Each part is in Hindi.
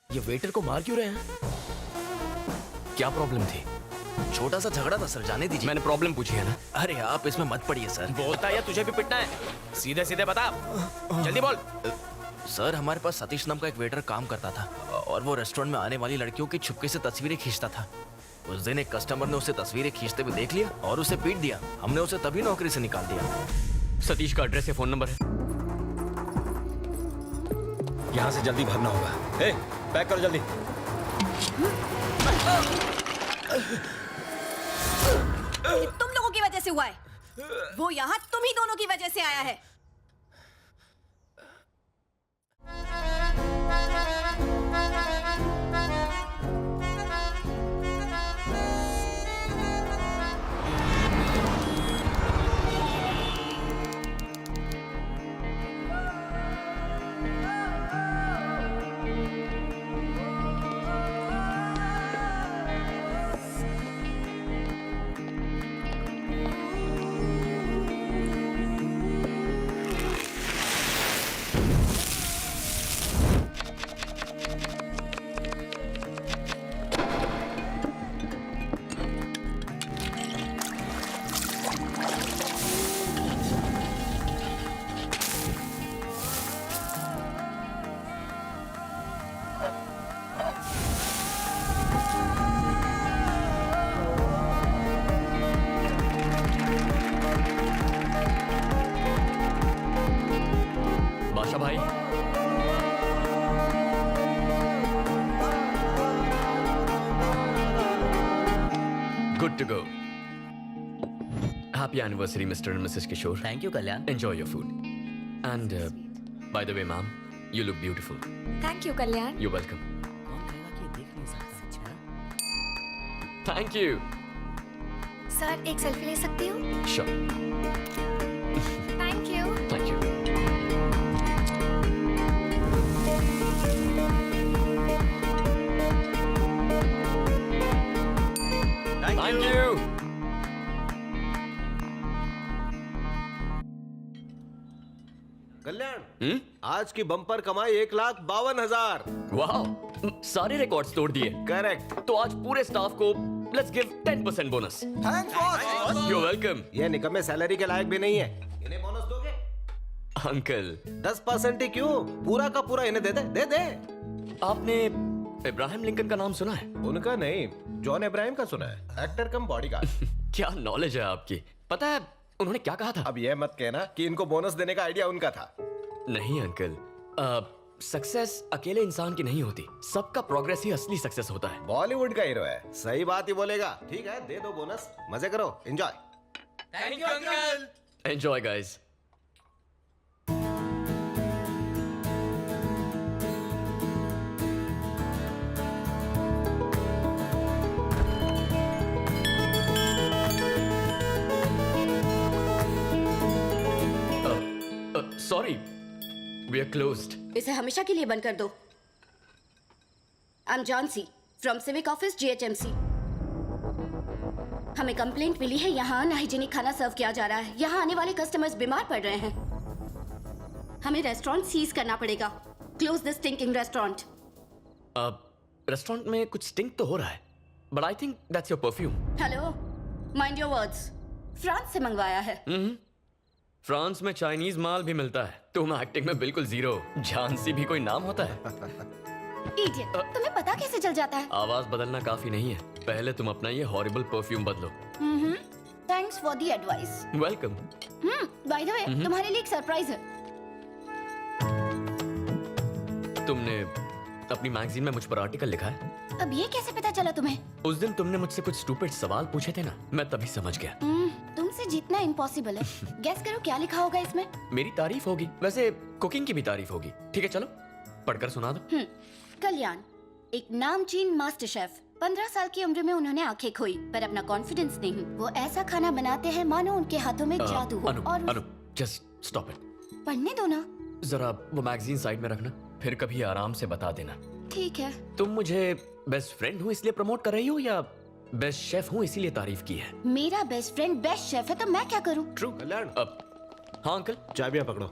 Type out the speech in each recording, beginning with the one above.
ये वेटर को मार क्यों रहे हैं? क्या प्रॉब्लम थी? छोटा सा झगड़ा था सर, जाने दीजिए। मैंने प्रॉब्लम पूछी है ना। अरे आप इसमें मत पड़िए सर। बोलता है या तुझे भी पिटना है? सीधे सीधे बता, जल्दी बोल। सर हमारे पास सतीश नाम का एक वेटर काम करता था और वो रेस्टोरेंट में आने वाली लड़कियों की छुपके से तस्वीरें खींचता था। उस दिन एक कस्टमर ने उसे तस्वीरें खींचते हुए देख लिया और उसे पीट दिया। हमने उसे तभी नौकरी से निकाल दिया। सतीश का एड्रेस या फोन नंबर है? यहाँ से जल्दी भागना होगा। ए, पैक करो जल्दी। ये तुम लोगों की वजह से हुआ है। वो यहाँ तुम ही दोनों की वजह से आया है। बादशाह भाई, good to go. Happy anniversary mister and missus Kishore. Thank you Kalyan. Enjoy your food and by the way ma'am, you look beautiful. Thank you Kalyan. You welcome. कौन कहेगा कि ये देख नहीं सकता सच में? Thank you. सर एक सेल्फी ले सकती हूँ? Sure. Thank you. Thank you. Thank you. Kalyan, आज की बम्पर कमाई 1,52,000। वाह, सारे रिकॉर्ड्स तोड़ दिए। करेक्ट। तो आज पूरे स्टाफ को let's give 10% bonus. Thanks boss. You welcome. ये निकम्मे सैलरी के लायक भी नहीं है। इन्हें बोनस दोगे? अंकल 10% ही क्यों, पूरा का पूरा इन्हें दे दे। दे दे। आपने इब्राहिम लिंकन का नाम सुना है? उनका नहीं, जॉन इब्राहिम का सुना है। एक्टर कम बॉडीगार्ड। क्या नॉलेज है आपकी। पता है उन्होंने क्या कहा था? अब ये मत कहना कि इनको बोनस देने का आइडिया उनका था। नहीं अंकल, सक्सेस अकेले इंसान की नहीं होती, सबका प्रोग्रेस ही असली सक्सेस होता है। बॉलीवुड का हीरो है, सही बात ही बोलेगा। ठीक है, दे दो बोनस, मजे करो, enjoy. Thank you uncle. Enjoy guys. Sorry, we are closed. इसे हमेशा के लिए बंद कर दो। I am Jhansi from civic office GHMC। हमें कंप्लेंट मिली है, यहाँ अनहाइजीनिक खाना सर्व किया जा रहा है। यहाँ आने वाले कस्टमर्स बीमार पड़ रहे हैं। हमें रेस्टोरेंट सीज करना पड़ेगा। Close this stinking restaurant. Restaurant में कुछ स्टिंक तो हो रहा है, but I think that's your perfume. Hello, mind your words. France से मंगवाया है। फ्रांस में चाइनीज माल भी मिलता है। तुम एक्टिंग में बिल्कुल जीरो। झांसी भी कोई नाम होता है? इडियट, तुम्हें पता कैसे चल जाता है? आवाज बदलना काफी नहीं है, पहले तुम अपना ये हॉरिबल परफ्यूम बदलो। Thanks for the advice. Welcome. Bye the वे, तुम्हारे लिए एक सरप्राइज है। तुमने अपनी मैगजीन में मुझ पर आर्टिकल लिखा है? अब ये कैसे पता चला तुम्हें? उस दिन तुमने मुझसे कुछ स्टूपिड सवाल पूछे थे ना, मैं तभी समझ गया। तुमसे जीतना इम्पॉसिबल है। गेस करो क्या लिखा होगा इसमें? मेरी तारीफ होगी, वैसे कुकिंग की भी तारीफ होगी। ठीक है चलो पढ़कर सुना दो। कल्याण, एक नामचीन मास्टर शेफ। 15 साल की उम्र में उन्होंने आंखें खोई, पर अपना कॉन्फिडेंस नहीं। वो ऐसा खाना बनाते हैं मानो उनके हाथों में जादू हो। अनु, जस्ट स्टॉप इट। पढ़ने दो ना। जरा वो मैगजीन साइड में रखना, फिर कभी आराम से बता देना। ठीक है। तुम मुझे बेस्ट फ्रेंड हूँ इसलिए प्रमोट कर रही हो या बेस्ट शेफ हूँ इसीलिए तारीफ की है? मेरा बेस्ट फ्रेंड बेस्ट शेफ है तो मैं क्या करूँ? ट्रू। कल्याण, हाँ अंकल, चाबियां पकड़ो।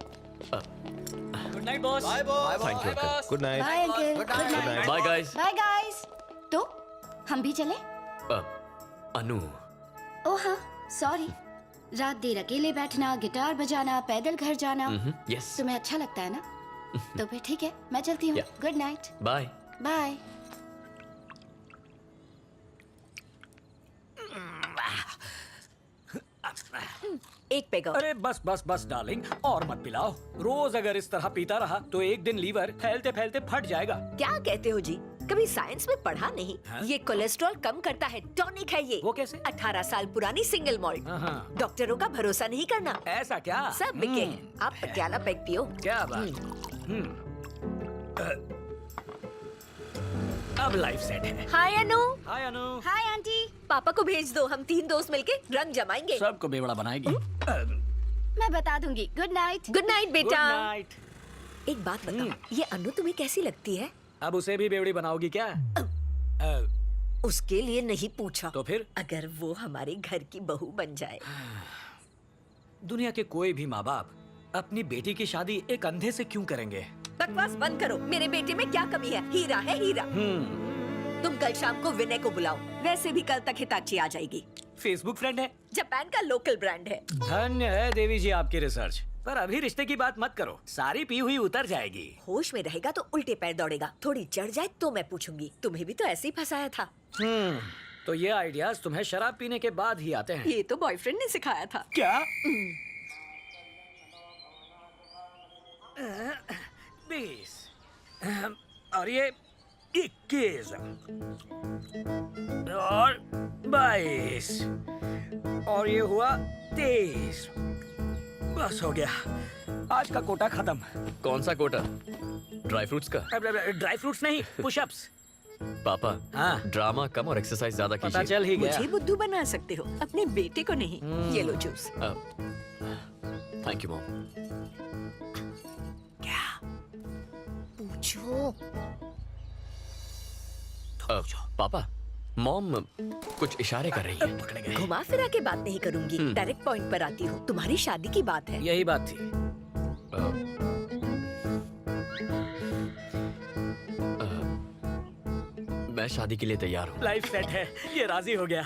Good night boss. Thank you uncle. Good night. Bye uncle, good night. Bye guys. Bye guys. तो हम भी चले? अनु, ओह हाँ, सॉरी। रात देर अकेले बैठना, गिटार बजाना, पैदल घर जाना, यस, तुम्हें अच्छा लगता है ना? तो फिर ठीक है, मैं चलती हूँ। Yeah. Good night. Bye. Bye. एक पेग और। अरे बस बस बस डार्लिंग, और मत पिलाओ। रोज अगर इस तरह पीता रहा तो एक दिन लीवर फैलते फैलते फट जाएगा। क्या कहते हो जी? कभी साइंस में पढ़ा नहीं? हाँ? ये कोलेस्ट्रॉल कम करता है, टॉनिक है ये। वो कैसे? 18 साल पुरानी सिंगल मॉल्ट। हाँ। डॉक्टरों का भरोसा नहीं करना। ऐसा क्या? सब बिके हैं। आप पटियाला पेग पियो। क्या बात। अब लाइफ सेट है। Hi Anu. Hi Anu. Hi aunty. पापा को भेज दो, हम 3 दोस्त मिलके रंग जमाएंगे। सबको बेवड़ा बनाएगी। मैं बता दूंगी। Good night. Good night good बेटा। नाइट। एक बात बताओ, ये अनु तुम्हें कैसी लगती है? अब उसे भी बेवड़ी बनाओगी क्या? उसके लिए नहीं पूछा। तो फिर? अगर वो हमारे घर की बहू बन जाए। दुनिया के कोई भी माँ बाप अपनी बेटी की शादी एक अंधे से क्यों करेंगे? बकवास बंद करो। मेरे बेटे में क्या कमी है? हीरा है हीरा। तुम कल शाम को विनय को बुलाओ, वैसे भी कल तक हिताची आ जाएगी। फेसबुक फ्रेंड है। जापान का लोकल ब्रांड है। धन्य है देवी जी आपकी रिसर्च। पर अभी रिश्ते की बात मत करो, सारी पी हुई उतर जाएगी। होश में रहेगा तो उल्टे पैर दौड़ेगा, थोड़ी चढ़ जाए तो मैं पूछूंगी। तुम्हें भी तो ऐसे ही फंसाया था। तो ये आइडियाज तुम्हें शराब पीने के बाद ही आते हैं। ये तो बॉयफ्रेंड ने सिखाया था। क्या? 20 और ये 21 और 22 और ये हुआ 23। बस हो गया, आज का कोटा खत्म। कौन सा कोटा? ड्राई फ्रूट्स का? ड्राई फ्रूट्स नहीं, पुशअप्स। पापा, हाँ? ड्रामा कम और एक्सरसाइज ज्यादा पता कीजिए। चल ही गया। मुझे बुद्धू बना सकते हो, अपने बेटे को नहीं। ये लो जूस। Thank you mom. क्या? पूछो। पापा, मॉम कुछ इशारे कर रही है। पकड़ गए। घुमा फिरा के बात नहीं करूंगी, डायरेक्ट पॉइंट पर आती हूँ। तुम्हारी शादी की बात है। यही बात थी। मैं शादी के लिए तैयार हूँ। लाइफ सेट है, ये राजी हो गया।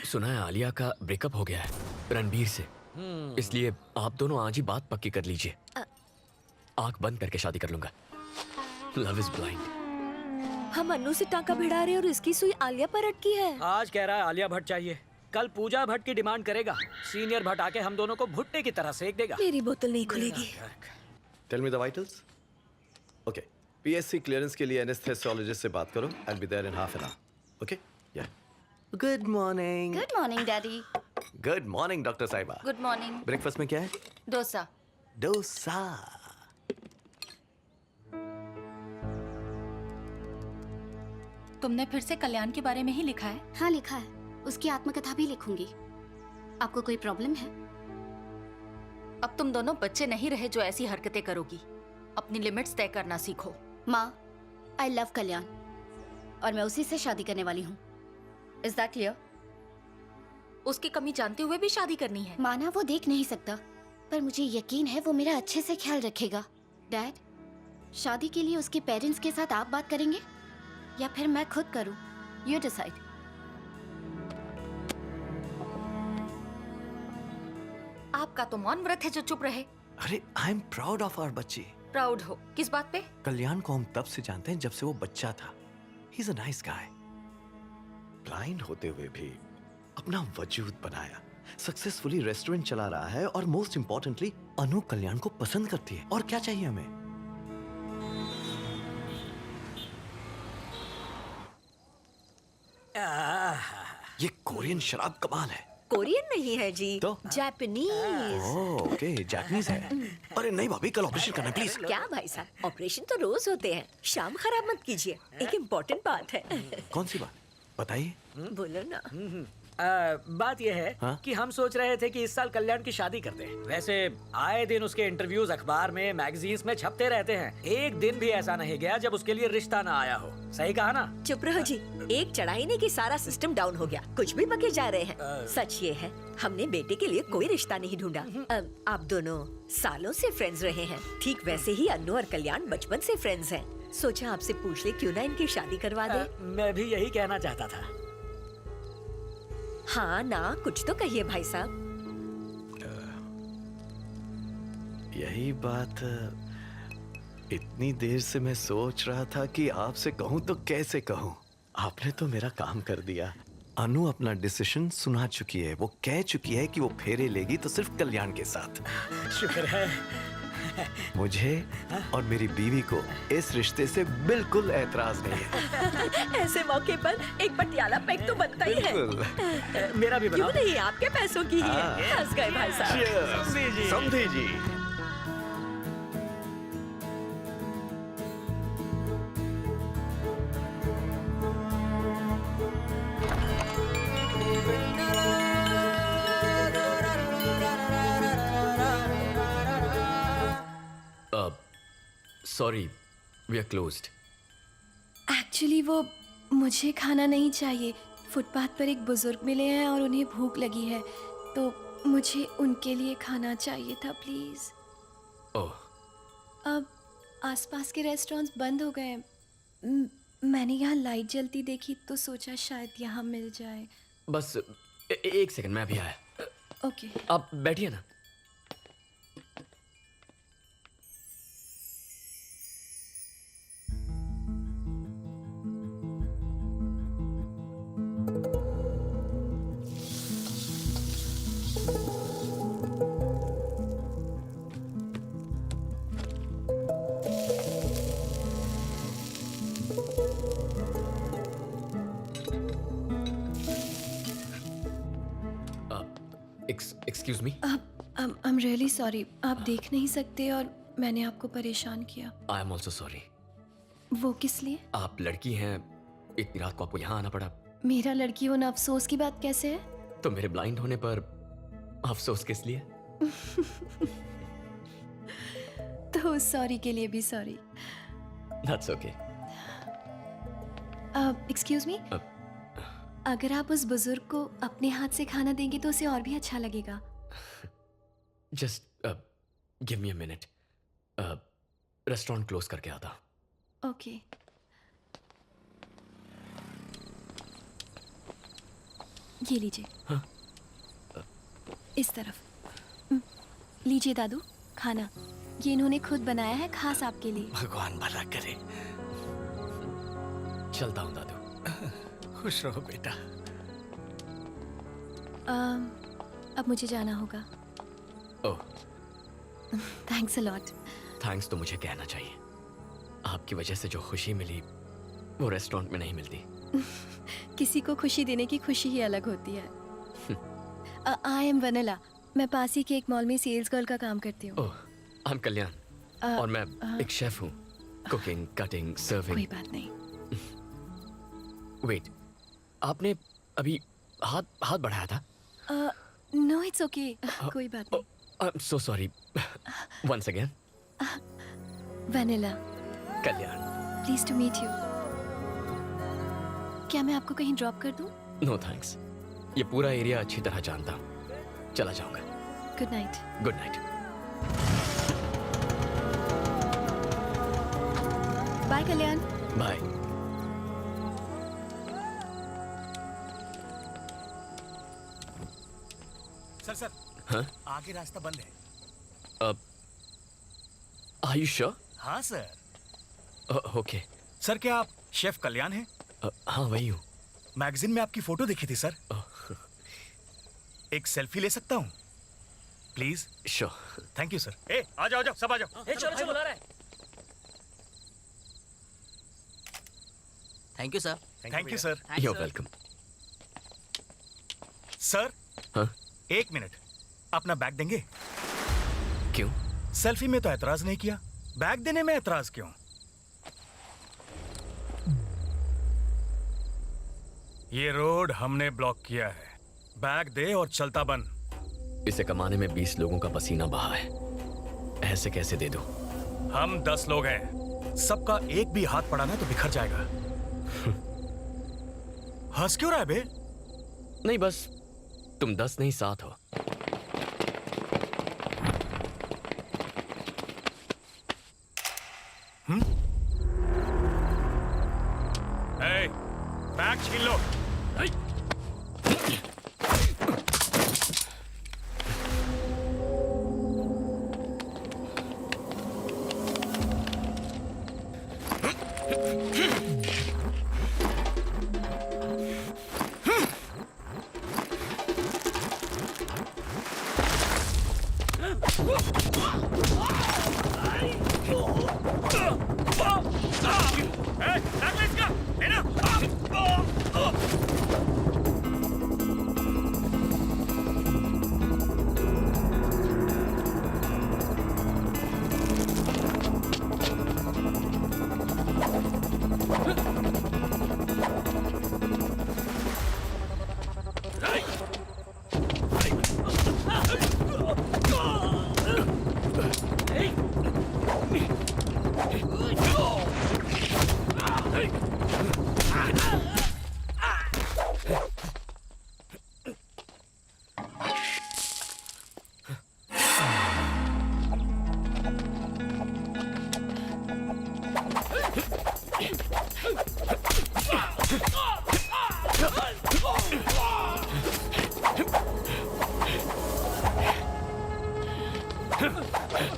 सुना है आलिया का ब्रेकअप हो गया है रणबीर से, इसलिए आप दोनों आज ही बात पक्की कर लीजिए। आंख बंद करके शादी कर लूंगा। Love is blind. हम अनु से टांका भिड़ा रहे और इसकी सुई आलिया पर अटकी है। आज कह रहा है आलिया भट्ट चाहिए, कल पूजा भट्ट की डिमांड करेगा। सीनियर भट्ट आके हम दोनों को भुट्टे की तरह सेक देगा। मेरी बोतल नहीं खुलेगी। Tell me the vitals. Okay, PSC clearance के लिए एनेस्थेसियोलॉजिस्ट से बात करो। I will be there in half an hour. Okay? Yeah. Good morning. Good morning daddy. Good morning doctor साहिबा। Good morning. ब्रेकफास्ट में क्या है? डोसा। डोसा। तुमने फिर से कल्याण के बारे में ही लिखा है? हाँ लिखा है, उसकी आत्मकथा भी लिखूंगी। आपको कोई प्रॉब्लम है? अब तुम दोनों बच्चे नहीं रहे जो ऐसी हरकतें करोगी। अपनी लिमिट्स तय करना सीखो। माँ, आई लव कल्याण और मैं उसी से शादी करने वाली हूँ। Is that clear? उसकी कमी जानते हुए भी शादी करनी है? माना वो देख नहीं सकता, पर मुझे यकीन है वो मेरा अच्छे से ख्याल रखेगा। डैड, शादी के लिए उसके पेरेंट्स के साथ आप बात करेंगे या फिर मैं खुद करूं? You decide. आपका तो मौन व्रत है जो चुप रहे। अरे I am proud of our बच्ची। प्राउड हो किस बात पे? कल्याण को हम तब से जानते हैं जब से वो बच्चा था। He is a nice guy. Blind होते हुए भी अपना वजूद बनाया, सक्सेसफुली रेस्टोरेंट चला रहा है और मोस्ट इंपॉर्टेंटली अनु कल्याण को पसंद करती है। और क्या चाहिए हमें? ये कोरियन शराब कमाल है। कोरियन नहीं है जी, तो? जापानीज। ओके, जापानीज है। अरे नहीं भाभी, कल ऑपरेशन करना प्लीज। क्या भाई साहब, ऑपरेशन तो रोज होते हैं। शाम खराब मत कीजिए, एक इम्पोर्टेंट बात है। कौन सी बात बताइए? बोलो ना। बात यह है हाँ? कि हम सोच रहे थे कि इस साल कल्याण की शादी करते हैं। वैसे आए दिन उसके इंटरव्यूज अखबार में, मैगजीन्स में छपते रहते हैं। एक दिन भी ऐसा नहीं गया जब उसके लिए रिश्ता ना आया हो। सही कहा ना? चुप रहो जी, एक चढ़ाई नहीं कि सारा सिस्टम डाउन हो गया। कुछ भी बके जा रहे हैं। सच ये है, हमने बेटे के लिए कोई रिश्ता नहीं ढूंढा। आप दोनों सालों से फ्रेंड्स रहे हैं, ठीक वैसे ही अन्नू और कल्याण बचपन से फ्रेंड्स हैं। सोचा आपसे पूछ ले क्यों ना इनकी शादी करवा दे। मैं भी यही कहना चाहता था। हाँ ना, कुछ तो कहिए भाई साहब। यही बात इतनी देर से मैं सोच रहा था कि आपसे कहूं तो कैसे कहूं। आपने तो मेरा काम कर दिया। अनु अपना डिसीजन सुना चुकी है। वो कह चुकी है कि वो फेरे लेगी तो सिर्फ कल्याण के साथ। शुक्र है। मुझे और मेरी बीवी को इस रिश्ते से बिल्कुल ऐतराज नहीं है। ऐसे मौके पर एक पटियाला पैक तो बनता ही है। बिल्कुल। मेरा भी क्यों बनाओ। नहीं, आपके पैसों की ही है। हंस गए भाई साहब। Cheers! समधी जी। Sorry, we are closed. Actually वो मुझे खाना नहीं चाहिए। फुटपाथ पर एक बुजुर्ग मिले हैं और उन्हें भूख लगी है, तो मुझे उनके लिए खाना चाहिए था प्लीज़। ओह, अब आसपास के रेस्टोरेंट्स बंद हो गए हैं। मैंने यहाँ लाइट जलती देखी तो सोचा शायद यहाँ मिल जाए। बस एक सेकंड, मैं अभी आया। ओके। आप बैठिए ना। Excuse me. I am really sorry. आप देख नहीं सकते और मैंने आपको परेशान किया। I am also sorry. वो किस लिए? आप लड़की हैं, इतनी रात को आपको यहाँ आना पड़ा। मेरा लड़की होना अफसोस की बात कैसे है? तो मेरे ब्लाइंड होने पर अफसोस किस लिए? तो सॉरी के लिए भी sorry. That's okay. Excuse me, अगर आप उस बुजुर्ग को अपने हाथ से खाना देंगे तो उसे और भी अच्छा लगेगा। Just give me a minute. Restaurant close करके आता। ओके। ये लीजिए। हाँ? इस तरफ। लीजिए दादू, खाना। ये इन्होंने खुद बनाया है, खास आपके लिए। भगवान भला करे। चलता हूँ दादू। खुश रहो बेटा। अब मुझे जाना होगा। ओह, थैंक्स अ लॉट। थैंक्स तो मुझे कहना चाहिए। आपकी वजह से जो खुशी मिली वो रेस्टोरेंट में नहीं मिलती। किसी को खुशी देने की खुशी ही अलग होती है। I am vanilla. मैं पास ही के एक मॉल में सेल्स गर्ल का काम करती हूँ। ओह, आई एम कल्याण और मैं एक शेफ हूँ। कुकिंग, कटिंग, कोई सर्विंग। बात नहीं। वेट, आपने अभी हाथ बढ़ाया था? No it's okay. कोई बात नहीं। I am so sorry. Once again. Vennela, Kalyan. Please to meet you. क्या मैं आपको कहीं ड्रॉप कर दूं? नो थैंक्स, ये पूरा एरिया अच्छी तरह जानता हूँ। चला जाऊंगा। Good night. Good night. Bye Kalyan. Bye. Sir हाँ? आगे रास्ता बंद है। Are you sure? हाँ सर। ओके। सर क्या आप शेफ कल्याण हैं? हाँ, वही हूँ। मैगजीन में आपकी फोटो देखी थी सर। एक सेल्फी ले सकता हूँ please? Sure. Thank you sir. ए आ जाओ सब आ जाओ। चलो बुला रहा है। Thank you sir. Thank you sir. You are welcome. Sir हाँ? एक मिनट, अपना बैग देंगे? क्यों? सेल्फी में तो ऐतराज नहीं किया, बैग देने में ऐतराज क्यों? ये रोड हमने ब्लॉक किया है। बैग दे और चलता बन। इसे कमाने में 20 लोगों का पसीना बहा है, ऐसे कैसे दे दूं? हम 10 लोग हैं, सबका एक भी हाथ पड़ा ना तो बिखर जाएगा। हंस क्यों रहा है बे? नहीं, बस तुम 10 नहीं 7 हो। ए, बैग छीन लो।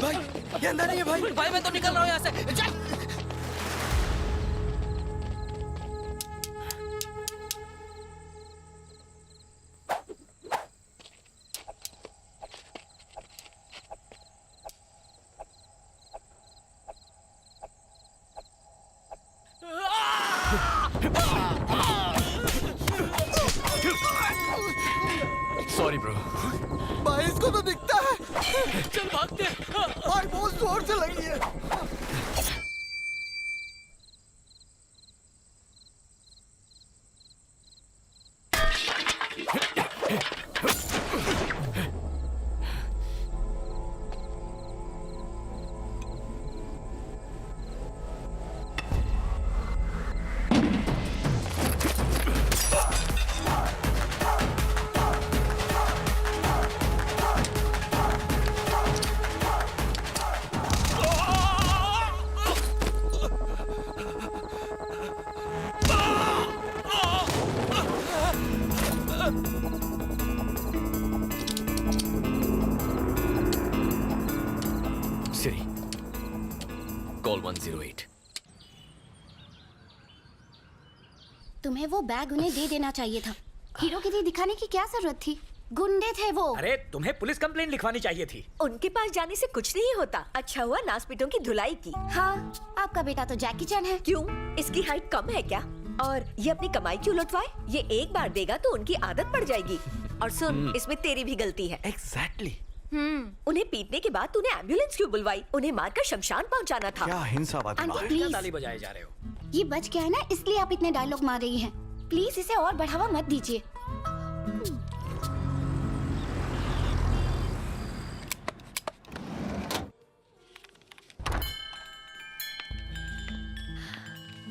भाई ये अंदर नहीं है भाई। भाई मैं तो निकल रहा हूँ यहाँ से, चल। Sorry bro. भाई इसको तो दिखता है। चल भागते हैं। भाई बहुत जोर से लगी है। सिरी, कॉल 108। तुम्हें वो बैग उन्हें दे देना चाहिए था। हीरोगिरी दिखाने की क्या जरूरत थी? गुंडे थे वो। अरे तुम्हें पुलिस कंप्लेंट लिखवानी चाहिए थी। उनके पास जाने से कुछ नहीं होता। अच्छा हुआ नासपीटों की धुलाई की। हाँ, आपका बेटा तो जैकी चैन है। क्यों? इसकी हाइट कम है क्या? और ये अपनी कमाई क्यों लुटवाए? ये एक बार देगा तो उनकी आदत पड़ जाएगी। और सुन, इसमें तेरी भी गलती है। एग्जैक्टली। उन्हें पीटने के बाद तूने एम्बुलेंस क्यों बुलवाई? उन्हें मारकर शमशान पहुंचाना था। क्या हिंसावादी आंटी मार। प्लीज, ताली बजाए जा रहे हो। ये बच गया है ना, इसलिए आप इतने डायलॉग मार रही हैं। प्लीज इसे और बढ़ावा मत दीजिए।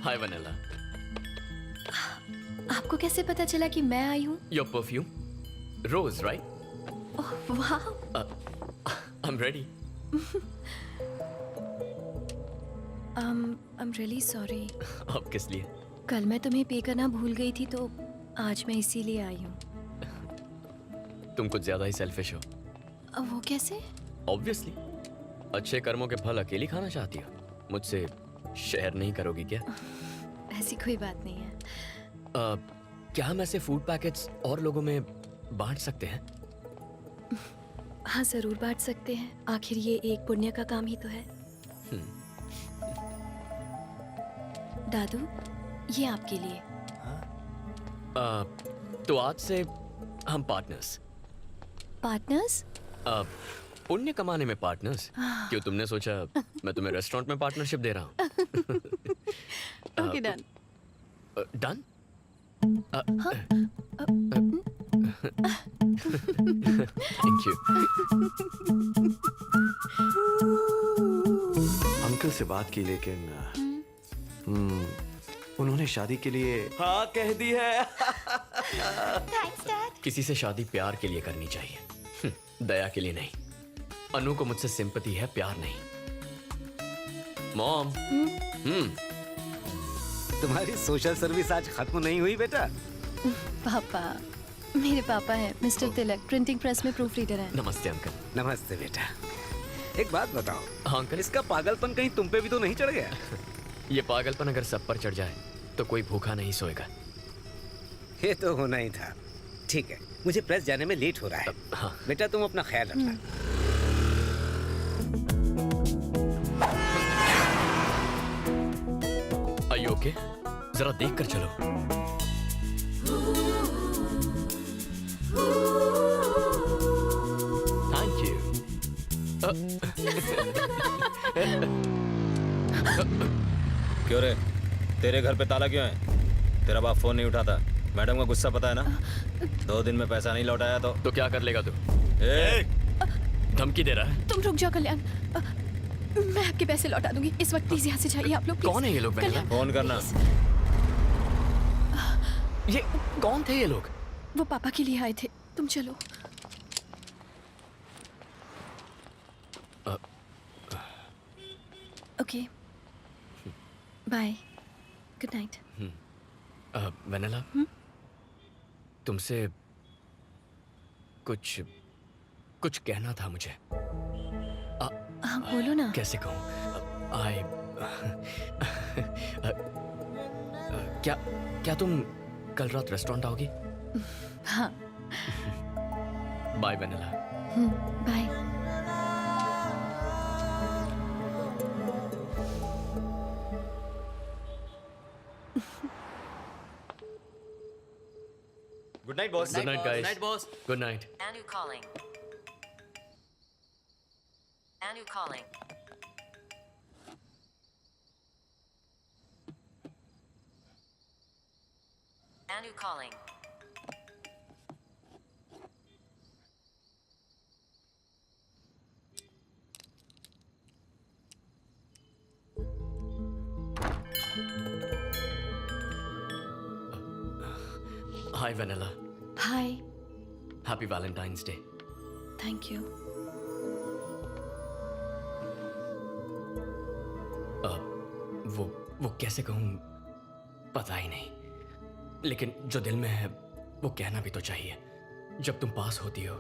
हाय वनीला। आपको कैसे पता चला कि मैं आई हूँ? Your perfume, rose right? Oh वाह। I am ready. I am really sorry. अब किस लिए? कल मैं तुम्हें पे करना भूल गई थी, तो आज मैं इसीलिए आई हूँ। तुम कुछ ज्यादा ही सेल्फिश हो। वो कैसे? ऑब्वियसली, अच्छे कर्मों के फल अकेली खाना चाहती हो। मुझसे शेयर नहीं करोगी क्या? ऐसी कोई बात नहीं है। क्या हम ऐसे फूड पैकेट्स और लोगों में बांट सकते हैं? हाँ जरूर बांट सकते हैं, आखिर ये एक पुण्य का काम ही तो है। दादू, ये आपके लिए। तो आज से हम पार्टनर्स। पार्टनर्स? पुण्य कमाने में पार्टनर्स। क्यों, तुमने सोचा मैं तुम्हें रेस्टोरेंट में पार्टनरशिप दे रहा हूँ? Okay done. Done? Thank you. Uncle से बात की लेकिन उन्होंने शादी के लिए हाँ कह दी है। Thanks dad. किसी से शादी प्यार के लिए करनी चाहिए, दया के लिए नहीं। अनु को मुझसे सिंपैथी है, प्यार नहीं। मॉम। तुम्हारी सोशल सर्विस आज खत्म नहीं हुई बेटा? पापा, मेरे पापा हैं मिस्टर तिलक, प्रिंटिंग प्रेस में प्रूफ रीडर हैं। नमस्ते अंकल। नमस्ते बेटा। एक बात बताओ, हाँ अंकल। इसका पागलपन कहीं तुम पे भी तो नहीं चढ़ गया? ये पागलपन अगर सब पर चढ़ जाए तो कोई भूखा नहीं सोएगा। ये तो होना ही था। ठीक है, मुझे प्रेस जाने में लेट हो रहा है। हाँ। बेटा तुम अपना ख्याल रखना। Are you okay? जरा देख कर चलो। Thank you. क्यों रे, तेरे घर पे ताला क्यों है? तेरा बाप फोन नहीं उठाता, मैडम का गुस्सा पता है ना? 2 दिन में पैसा नहीं लौटाया तो क्या कर लेगा तू? धमकी दे रहा है? तुम रुक जाओ कल्याण, मैं आपके पैसे लौटा दूंगी। इस वक्त प्लीज यहाँ से जाइए आप लोग। कौन है ये लोग? फोन करना। ये कौन थे ये लोग? वो पापा के लिए आए थे, तुम चलो। Okay, bye, good night. Vennela, तुमसे कुछ कहना था मुझे। हाँ बोलो ना। कैसे कहूँ? क्या तुम कल रात रेस्टोरेंट आओगी? हाँ। Bye Vennela. Bye. Good night boss. Good night guys. Good night. Anu calling. Anu calling. Anu calling. Hi Vennela. Hi. Happy valentine's day. Thank you. वो कैसे कहूँ पता ही नहीं, लेकिन जो दिल में है वो कहना भी तो चाहिए। जब तुम पास होती हो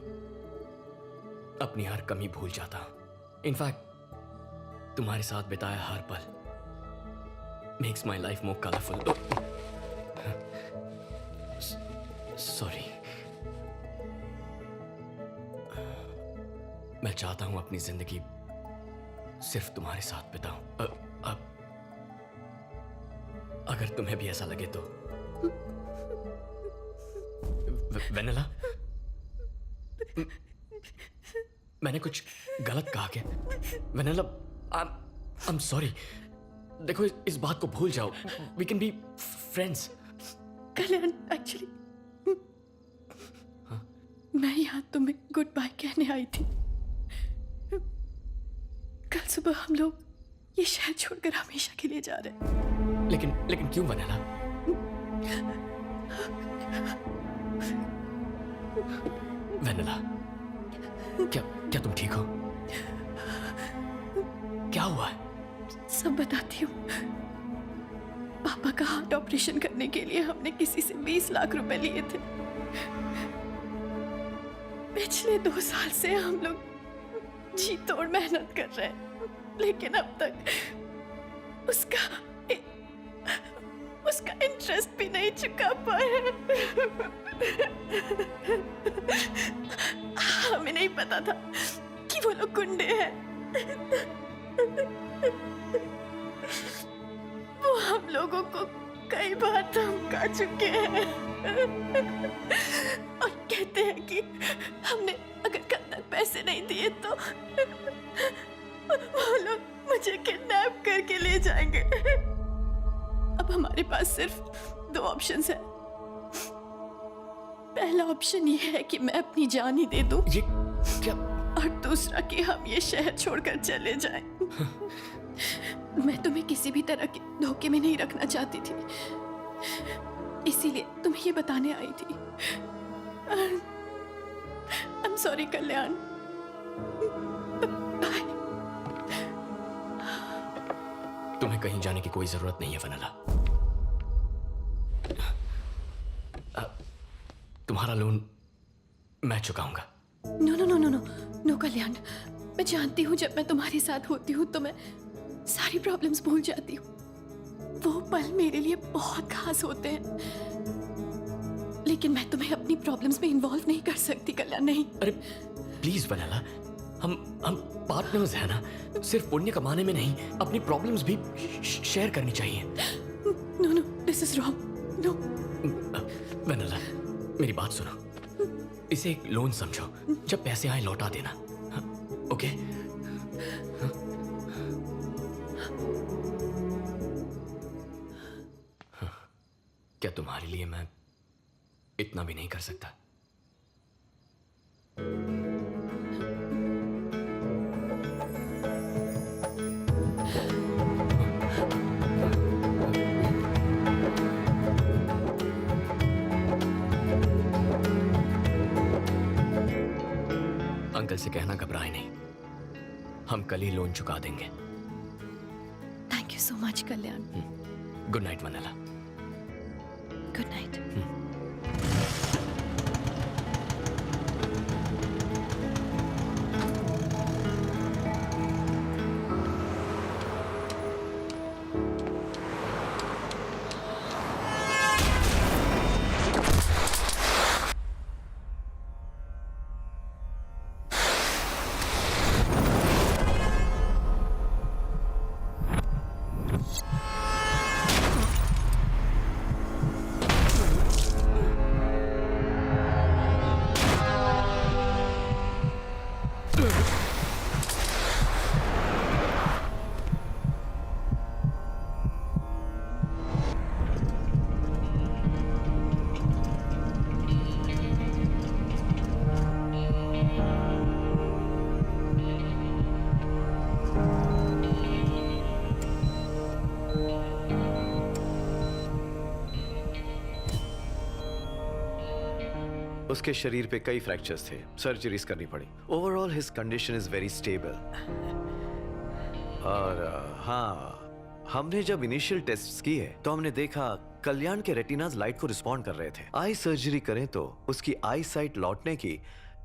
अपनी हर कमी भूल जाता हूँ। इनफैक्ट तुम्हारे साथ बिताया हर पल makes my life more colourful. Sorry. मैं चाहता हूं अपनी जिंदगी सिर्फ तुम्हारे साथ बिताऊं। अब अगर तुम्हें भी ऐसा लगे तो। वेनेला, मैंने कुछ गलत कहा क्या? Vennela, I am sorry. देखो इस बात को भूल जाओ। We can be friends. Kalyan, actually मैं यहाँ तुम्हें गुड बाय कहने आई थी। कल सुबह हम लोग ये शहर छोड़कर हमेशा के लिए जा रहे हैं। लेकिन क्यों वेनेला? वेनेला, क्या तुम ठीक हो? क्या हुआ है? सब बताती हूँ। पापा का हार्ट ऑपरेशन करने के लिए हमने किसी से 20 लाख रुपए लिए थे। पिछले 2 साल से हम लोग जी तोड़ मेहनत कर रहे हैं, लेकिन अब तक उसका इंटरेस्ट भी नहीं चुका पाए। हमें नहीं पता था कि वो लोग गुंडे हैं। वो हम लोगों को कई बार धमका चुके हैं और कहते हैं कि हमने अगर कल तक पैसे नहीं दिए तो वो लोग मुझे किडनैप करके ले जाएंगे। अब हमारे पास सिर्फ 2 ऑप्शंस हैं। पहला ऑप्शन ये है कि मैं अपनी जान ही दे दूं। ये क्या? और दूसरा कि हम ये शहर छोड़कर चले जाएं। मैं तुम्हें किसी भी तरह के धोखे में नहीं रखना चाहती थी, इसीलिए तुम्हें ये बताने आई थी। I'm sorry Kalyan. बाय। तुम्हें कहीं जाने की कोई जरूरत नहीं है वनला। तुम्हारा लोन मैं चुकाऊंगा। No no no no no no Kalyan, मैं जानती हूँ जब मैं तुम्हारे साथ होती हूँ तो मैं सारी प्रॉब्लम्स भूल जाती हूँ। वो पल मेरे लिए बहुत खास होते हैं, लेकिन मैं तुम्हें अपनी प्रॉब्लम्स में इन्वॉल्व नहीं कर सकती कल्याण, नहीं। अरे प्लीज वनला, हम पार्टनर्स हैं ना, सिर्फ पुण्य कमाने में नहीं, अपनी प्रॉब्लम्स भी शेयर करनी चाहिए। No no, this is wrong. No Vennela, मेरी बात सुनो, इसे एक लोन समझो, जब पैसे आए लौटा देना। हाँ, ओके? हाँ? हाँ, क्या तुम्हारे लिए मैं इतना भी नहीं कर सकता? अंकल से कहना घबराए नहीं, हम कल ही लोन चुका देंगे। Thank you so much Kalyan. Good night Vennela. Good night. उसके शरीर पे कई फ्रैक्चर्स थे, सर्जरीज करनी पड़ी। Overall his condition is very stable. और हाँ, हमने जब इनिशियल टेस्ट्स किए तो हमने देखा कल्याण के रेटिनाज लाइट को रिस्पॉन्ड कर रहे थे। आई सर्जरी करें तो उसकी आई साइट लौटने की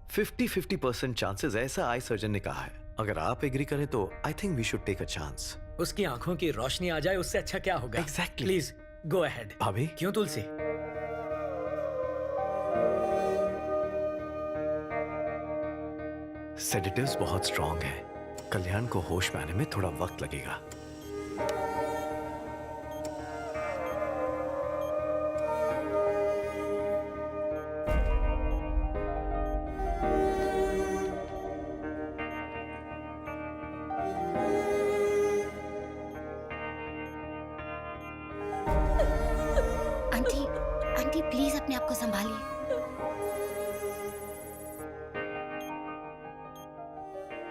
50% चांसेस, ऐसा आई सर्जन ने कहा है। अगर आप एग्री करें तो I think we should take a chance. उसकी आंखों की रोशनी आ जाए, उससे अच्छा क्या होगा? Exactly. Please go ahead. भाभी, क्यों तुलसी? सेडेटिव्स बहुत स्ट्रॉन्ग है, कल्याण को होश में आने में थोड़ा वक्त लगेगा। आंटी, आंटी प्लीज अपने आप को संभालिए।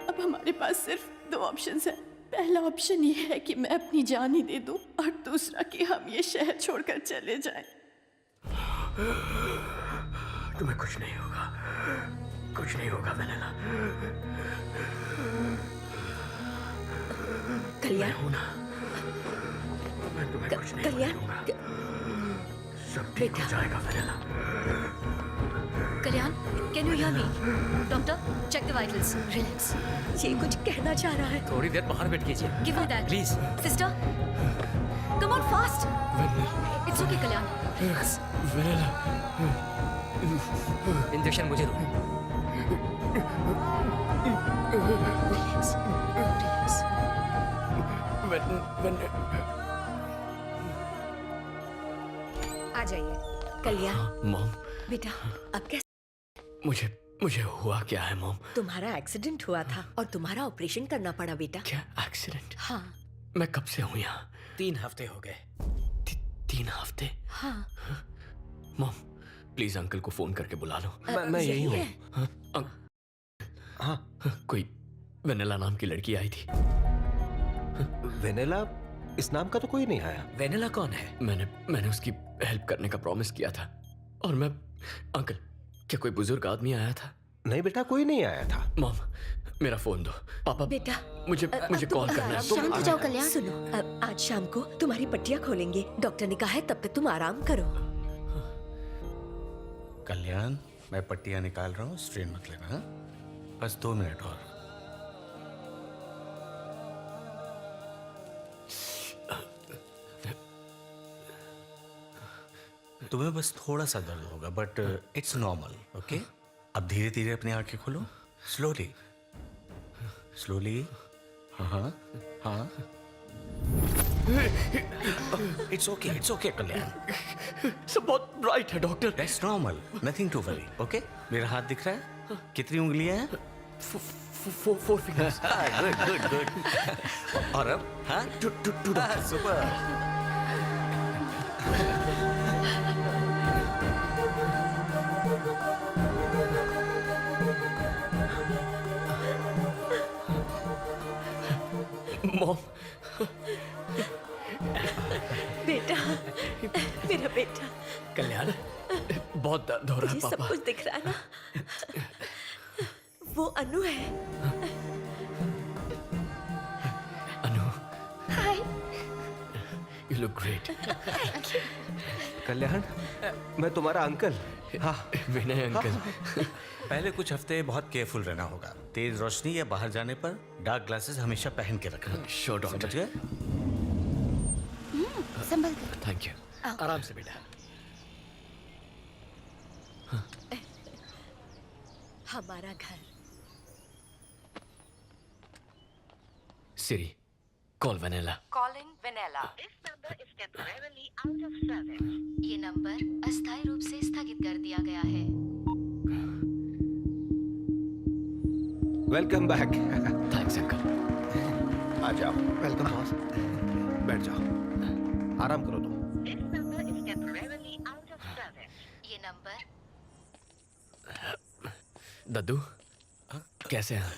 अब हमारे पास सिर्फ दो ऑप्शंस हैं। पहला ऑप्शन ये है कि मैं अपनी जान ही दे दूं, और दूसरा कि हम ये शहर छोड़कर चले जाएं। तुम्हें कुछ नहीं होगा, कुछ नहीं होगा वनला। कल्याण, हूं ना, मैं तुम्हें कुछ नहीं कल्याण, सब ठीक हो जाएगा Vennela. Kalyan, can you hear me? Doctor, check the vitals. Relax. ये कुछ कहना चाह रहा है। थोड़ी देर बाहर बैठ कीजिए। Give me that please. Sister, come on fast. It's okay Kalyan, relax. Injection मुझे दो। Relax, relax. आ जाइए। कल्याण, मॉम, बेटा अब कैसे? मुझे हुआ क्या है मॉम? तुम्हारा एक्सीडेंट हुआ था और तुम्हारा ऑपरेशन करना पड़ा बेटा। क्या एक्सीडेंट? हाँ। मैं कब से हूँ यहाँ? 3 हफ्ते हो गए। 3 हफ्ते? हाँ। मॉम प्लीज अंकल को फोन करके बुला लो। मैं यही हूँ। हाँ, कोई वेनेला नाम की लड़की आई थी। वेनेला? इस नाम का तो कोई नहीं आया। वेनेला कौन है? मैंने उसकी हेल्प करने का प्रॉमिस किया था। और मैं अंकल, क्या कोई बुजुर्ग आदमी आया था? नहीं बेटा, कोई नहीं आया था। मॉम, मेरा फोन दो। पापा बेटा, मुझे कॉल करना है। शांत हो जाओ कल्याण। सुनो, आज शाम को तुम्हारी पट्टियां खोलेंगे। डॉक्टर ने कहा है तब तक तुम आराम करो। कल्याण, मैं पट्टियां निकाल रहा हूँ, स्ट्रेन मत लेना। हाँ? बस 2 मिनट और। तुम्हें बस थोड़ा सा दर्द होगा, बट इट्स नॉर्मल। ओके, अब धीरे धीरे अपनी आंखें खोलो। Slowly slowly. हाँ हाँ हाँ। It's okay Kalyan. सब बहुत ब्राइट है doctor. That's normal, nothing to worry. Okay, मेरा हाथ दिख रहा है? कितनी उंगलियां हैं? 4 फिंगर्स। गुड। और अब? हाँ, सुपर। मॉम, बेटा, मेरा बेटा। कल्याण, बहुत दर्द हो रहा है मुझे सब पापा। कुछ दिख रहा है ना? वो अनु है। Anu, hi. You look great. Kalyan, मैं तुम्हारा अंकल। हाँ, विनय अंकल। पहले कुछ हफ्ते बहुत केयरफुल रहना होगा। तेज रोशनी या बाहर जाने पर डार्क ग्लासेस हमेशा पहन के रखना। Sure doctor. समझ गए? संभल कर। Thank you. आराम से बेटा। हमारा घर। Siri, call Vennela. Calling Vanilla. ये नंबर अस्थायी रूप से स्थगित कर दिया गया है। Welcome back. Thanks uncle. आ जाओ। Welcome boss. बैठ जाओ, आराम करो तुम। ये नंबर। दद्दू, कैसे हैं?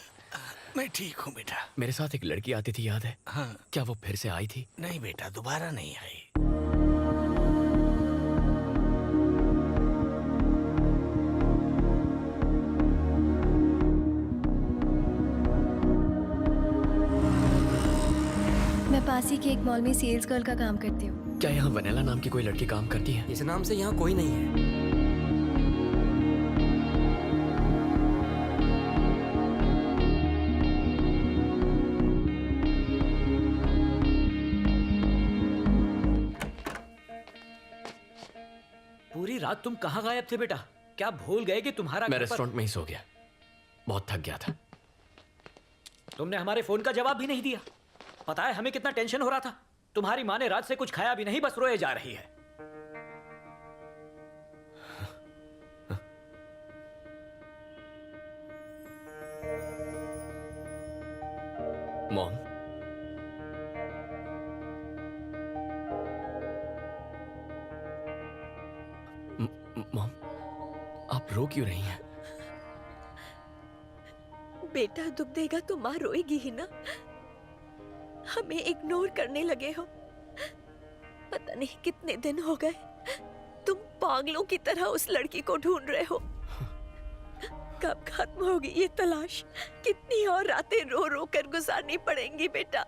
मैं ठीक हूँ बेटा। मेरे साथ एक लड़की आती थी, याद है? हाँ। क्या वो फिर से आई थी? नहीं बेटा, दोबारा नहीं आई। मैं पास ही के एक मॉल में सेल्स गर्ल का काम करती हूँ। क्या यहाँ वेनेला नाम की कोई लड़की काम करती है? इस नाम से यहाँ कोई नहीं है। पूरी रात तुम कहाँ गायब थे बेटा? क्या भूल गए कि तुम्हारा मैं घर पर- रेस्टोरेंट में ही सो गया, बहुत थक गया था। तुमने हमारे फोन का जवाब भी नहीं दिया। पता है हमें कितना टेंशन हो रहा था। तुम्हारी माँ ने रात से कुछ खाया भी नहीं, बस रोए जा रही है। मॉम, मॉम, आप रो क्यों रही हैं? बेटा दुख देगा तो माँ रोएगी ही ना। हमें इग्नोर करने लगे हो। पता नहीं कितने दिन हो गए तुम पागलों की तरह उस लड़की को ढूंढ रहे हो। कब खत्म होगी ये तलाश? कितनी और रातें रो रो कर गुजारनी पड़ेंगी बेटा?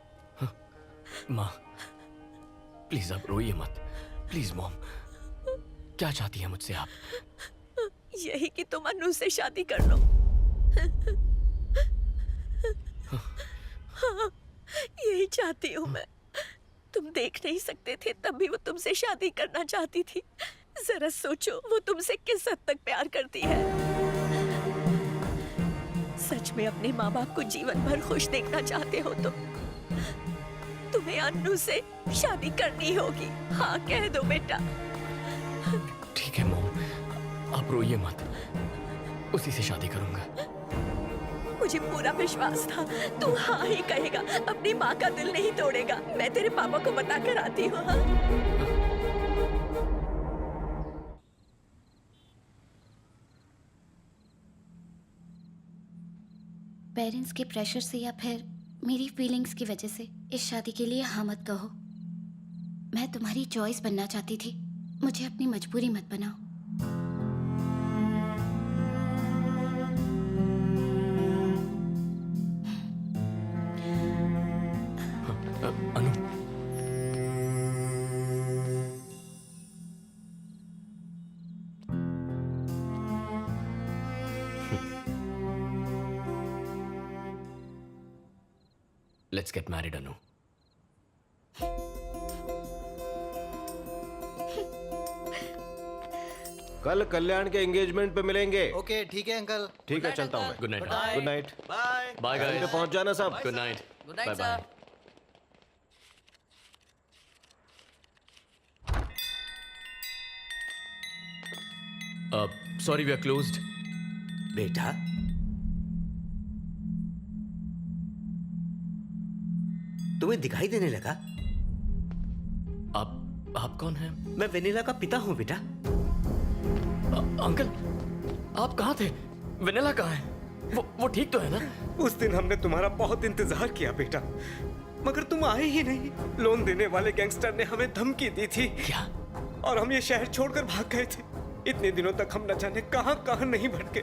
माँ, प्लीज आप रोइए मत। प्लीज मॉम, क्या चाहती है मुझसे आप? यही कि तुम अनु से शादी कर लो। हाँ, यही चाहती हूँ मैं। तुम देख नहीं सकते थे तब भी वो तुमसे शादी करना चाहती थी। जरा सोचो वो तुमसे किस हद तक प्यार करती है। सच में अपने माँ बाप को जीवन भर खुश देखना चाहते हो तो तुम्हें अनु से शादी करनी होगी। हाँ कह दो बेटा। ठीक है मॉम, आप रोइए मत, उसी से शादी करूंगा। मुझे पूरा विश्वास था तू हाँ ही कहेगा, अपनी माँ का दिल नहीं तोड़ेगा। मैं तेरे पापा को बता कर आती हूँ। हाँ? पेरेंट्स के प्रेशर से या फिर मेरी फीलिंग्स की वजह से इस शादी के लिए हाँ मत कहो। मैं तुम्हारी चॉइस बनना चाहती थी, मुझे अपनी मजबूरी मत बनाओ। अनु, लेट्स गेट मैरिड अनु। कल कल्याण के एंगेजमेंट पे मिलेंगे। ओके ठीक है अंकल। ठीक है, चलता हूँ मैं। Good night. Good night. Bye bye time पे गाइस। पहुंच जाना सब। Good night. Good night bye sir. Sorry, we are closed. बेटा तुम्हें दिखाई देने लगा? आप कौन हैं? मैं वेनिला का पिता हूँ बेटा। अंकल, आप कहाँ थे? वेनिला कहाँ है? वो ठीक तो है ना? उस दिन हमने तुम्हारा बहुत इंतजार किया बेटा, मगर तुम आए ही नहीं। लोन देने वाले गैंगस्टर ने हमें धमकी दी थी। क्या? और हम ये शहर छोड़कर भाग गए थे। इतने दिनों तक हम न जाने कहां कहां नहीं भटके।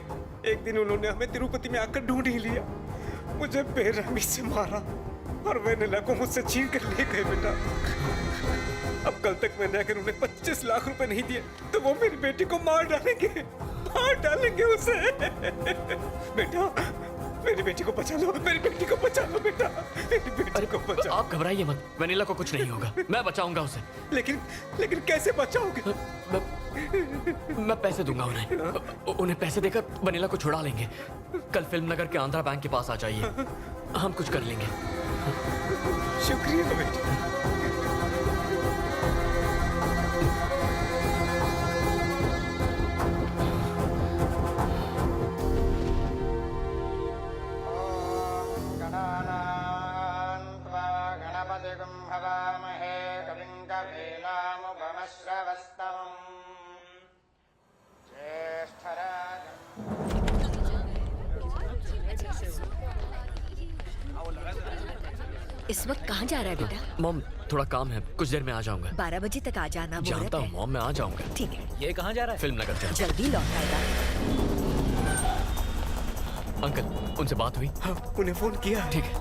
एक दिन उन्होंने हमें तिरुपति में आकर ढूंढ ही लिया, मुझे बेरहमी से मारा और वेनिला को मुझसे छीन कर ले गए बेटा। अब कल तक मैंने अगर उन्हें 25 लाख रुपए नहीं दिए तो वो मेरी बेटी को मार डालेंगे उसे। बेटा मेरी बेटी को बचा लो, मेरी बेटी को बचा लो बेटा, मेरी बेटी को बचा। आप घबराइए मत, वेनिला को कुछ नहीं होगा, मैं बचाऊंगा उसे। लेकिन कैसे बचाओगे? मैं पैसे दूंगा उन्हें पैसे देकर वेनिला को छुड़ा लेंगे। कल फिल्म नगर के आंध्रा बैंक के पास आ जाइए, हम कुछ कर लेंगे। शुक्रिया बेटा। इस वक्त कहाँ जा रहा है बेटा? मॉम, थोड़ा काम है, कुछ देर में आ जाऊंगा। 12 बजे तक आ जाना। जानता हूँ मॉम, मैं आ जाऊंगा। ठीक है। ये कहाँ जा रहा है? फिल्म नगर जल्दी लौट आएगा। अंकल, उनसे बात हुई? हाँ, उन्हें फोन किया। ठीक है,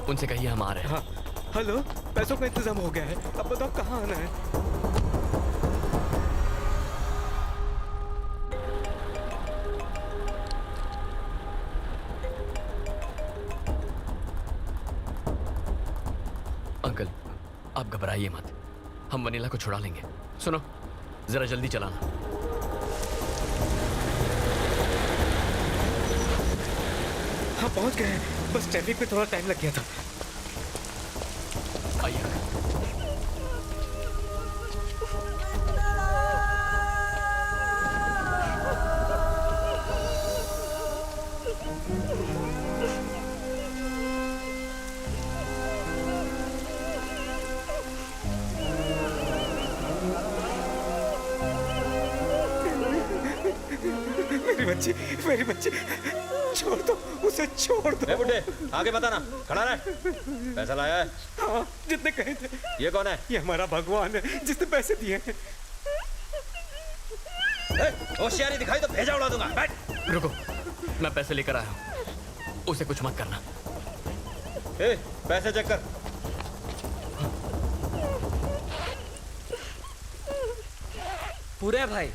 उनसे कहिए हम आ रहे हैं। हाँ, हेलो, पैसों का इंतजाम हो गया है, अब बताओ कहाँ आना है? अंकल, आप घबराइए मत, हम वनीला को छुड़ा लेंगे। सुनो, जरा जल्दी चलाना। हाँ, पहुंच गए, बस ट्रैफिक पे थोड़ा टाइम लग गया था। आइए। मेरी बच्ची, छोड़ दो उसे, छोड़ दो। बुड्ढे, आगे बताना, खड़ा रह। पैसा लाया है? हाँ, जितने कहे थे। ये कौन है? ये हमारा भगवान है, जिसने पैसे दिए हैं। होशियारी दिखाई तो भेजा उड़ा दूंगा। बैठ। रुको, मैं पैसे लेकर आया हूँ, उसे कुछ मत करना। पैसे चेक कर। पूरे भाई,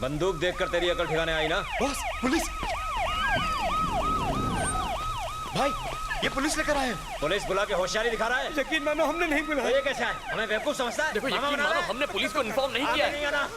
बंदूक देखकर तेरी अकल ठिकाने आई ना? Boss, police! भाई, ये पुलिस लेकर आए। पुलिस बुला के होशियारी दिखा रहा है? यकीन मानो हमने नहीं बुलाया। तो ये कैसे है? हमें बेवकूफ समझता है? देखो, यकीन मानो हमने पुलिस को इन्फॉर्म नहीं किया है। नहीं आना।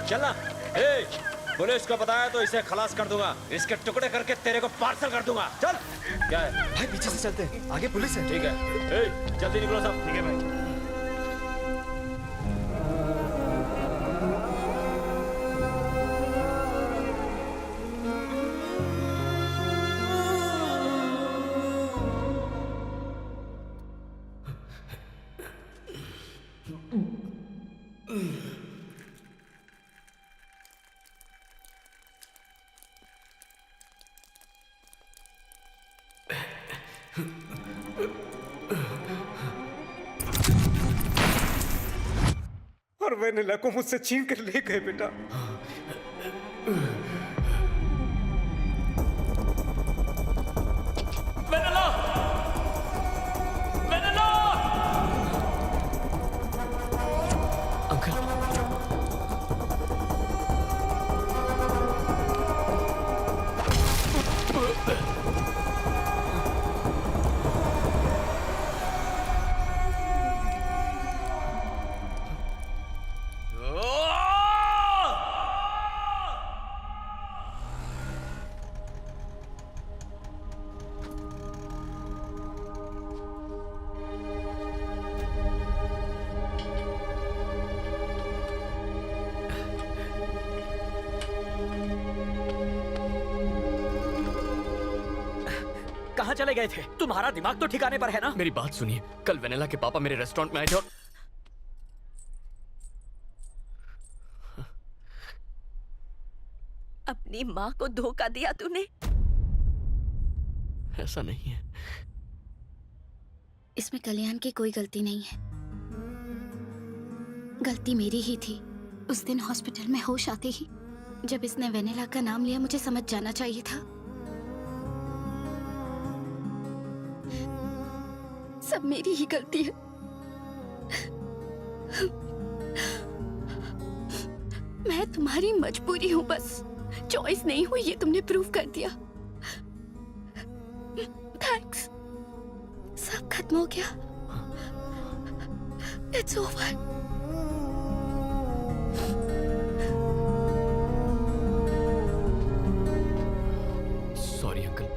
चलना। पुलिस को बताया तो इसे खलास कर दूंगा, इसके टुकड़े करके तेरे को पार्सल कर दूंगा। चल। क्या है भाई? पीछे से चलते हैं, आगे पुलिस है। ठीक है। जल्दी निकलो सब। ठीक है भाई। और वेनिला को मुझसे छीन कर ले गए बेटा। वेनिला! वेनिला! अंकल। कहाँ चले गए थे? तुम्हारा दिमाग तो ठिकाने पर है ना? मेरी बात सुनिए, कल वेनिला के पापा मेरे रेस्टोरेंट में आए थे और अपनी माँ को धोखा दिया तूने। ऐसा नहीं है। इसमें कल्याण की कोई गलती नहीं है, गलती मेरी ही थी। उस दिन हॉस्पिटल में होश आते ही जब इसने वेनिला का नाम लिया, मुझे समझ जाना चाहिए था। सब मेरी ही गलती है। मैं तुम्हारी मजबूरी हूं, बस चॉइस नहीं हुई, ये तुमने प्रूव कर दिया। थैंक्स। सब खत्म हो गया। It's over. Sorry uncle.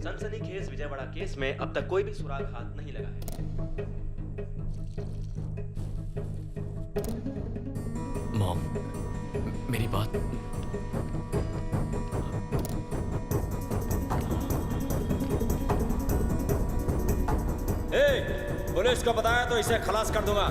सनसनीखेज विजयवाड़ा केस में अब तक कोई भी सुराग हाथ नहीं लगा है। मॉम, मेरी बात। पुलिस को बताया तो इसे खलास कर दूंगा।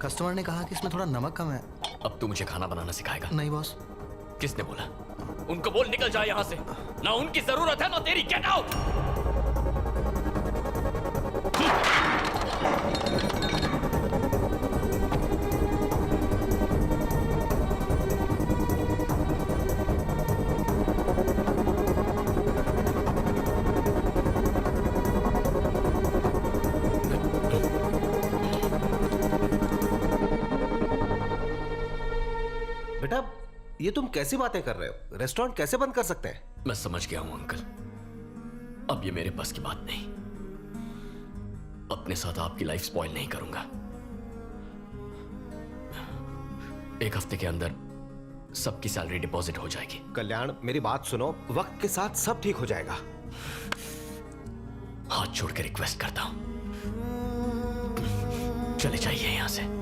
कस्टमर ने कहा कि इसमें थोड़ा नमक कम है। अब तू मुझे खाना बनाना सिखाएगा? नहीं बॉस। किसने बोला? उनको बोल निकल जाए यहाँ से। ना उनकी जरूरत है ना तेरी। Get out. बेटा, ये तुम कैसी बातें कर रहे हो? रेस्टोरेंट कैसे बंद कर सकते हैं? मैं समझ गया हूं अंकल, अब ये मेरे बस की बात नहीं। अपने साथ आपकी लाइफ स्पॉइल नहीं करूंगा। एक हफ्ते के अंदर सबकी सैलरी डिपॉजिट हो जाएगी। कल्याण, मेरी बात सुनो, वक्त के साथ सब ठीक हो जाएगा। हाथ जोड़ के रिक्वेस्ट करता हूं, चले जाइए यहां से।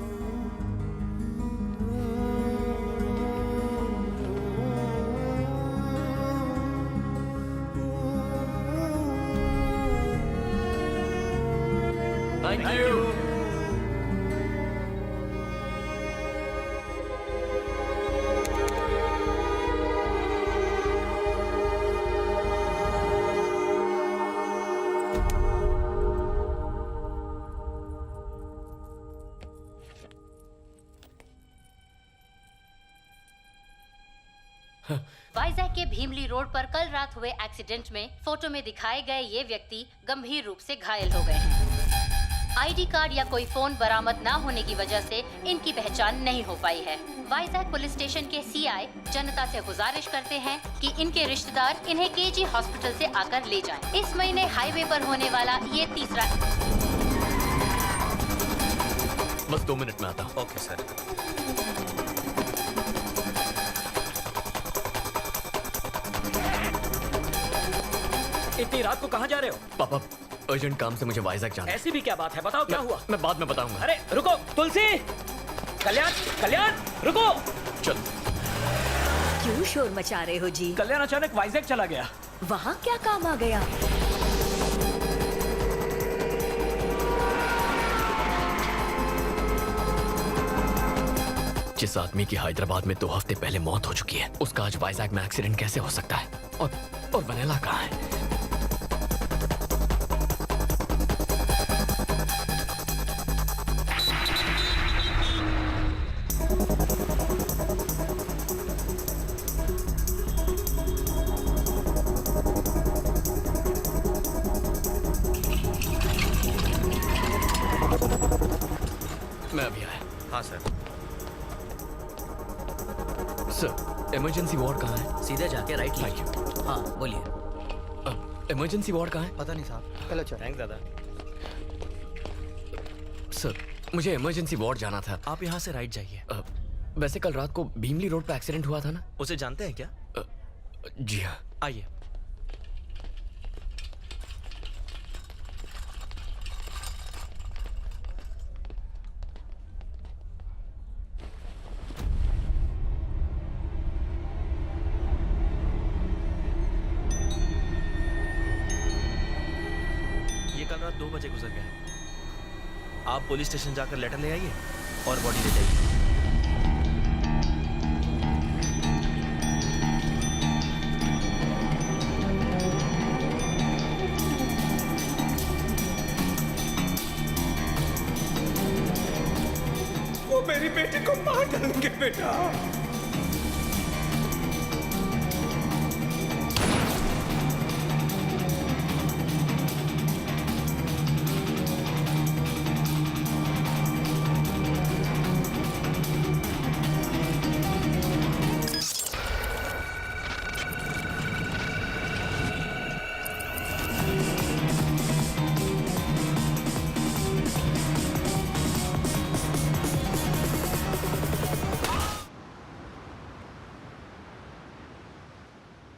Thank you. वाइजैक के भीमली रोड पर कल रात हुए एक्सीडेंट में फोटो में दिखाए गए ये व्यक्ति गंभीर रूप से घायल हो गए हैं। आईडी कार्ड या कोई फोन बरामद न होने की वजह से इनकी पहचान नहीं हो पाई है। वाइजैक पुलिस स्टेशन के सीआई जनता से गुजारिश करते हैं कि इनके रिश्तेदार इन्हें केजी हॉस्पिटल से आकर ले जाएं। इस महीने हाईवे पर होने वाला ये तीसरा। बस 2 मिनट में आता हूँ। Okay sir. इतनी रात को कहाँ जा रहे हो? पापा, अर्जेंट काम से मुझे वाइजैक जाना है। ऐसी भी क्या बात है, बताओ क्या हुआ? मैं बाद में बताऊंगा। अरे रुको, तुलसी, कल्याण, कल्याण, रुको। चल। क्यों शोर मचा रहे हो जी? कल्याण अचानक वाइजैक चला गया। वहाँ क्या काम आ गया? जिस आदमी की हैदराबाद में 2 हफ्ते पहले मौत हो चुकी है, उसका आज वाइजैक में एक्सीडेंट कैसे हो सकता है? और वनीला कहाँ है? मैं अभी आया। हाँ सर। सर, इमरजेंसी वार्ड कहाँ है? सीधे जाके राइट थैंक यू। हाँ बोलिए। इमरजेंसी वार्ड कहाँ है? पता नहीं साहब, कल अच्छा। थैंक्स दादा। सर, मुझे इमरजेंसी वार्ड जाना था। आप यहाँ से राइट जाइए। वैसे कल रात को भीमली रोड पे एक्सीडेंट हुआ था ना? उसे जानते हैं क्या? जी हाँ। आइए। कल रात 2 बजे गुजर गया है। आप पुलिस स्टेशन जाकर लेटर ले आइए और बॉडी ले जाइए। वो मेरी बेटी को मार डालेंगे बेटा।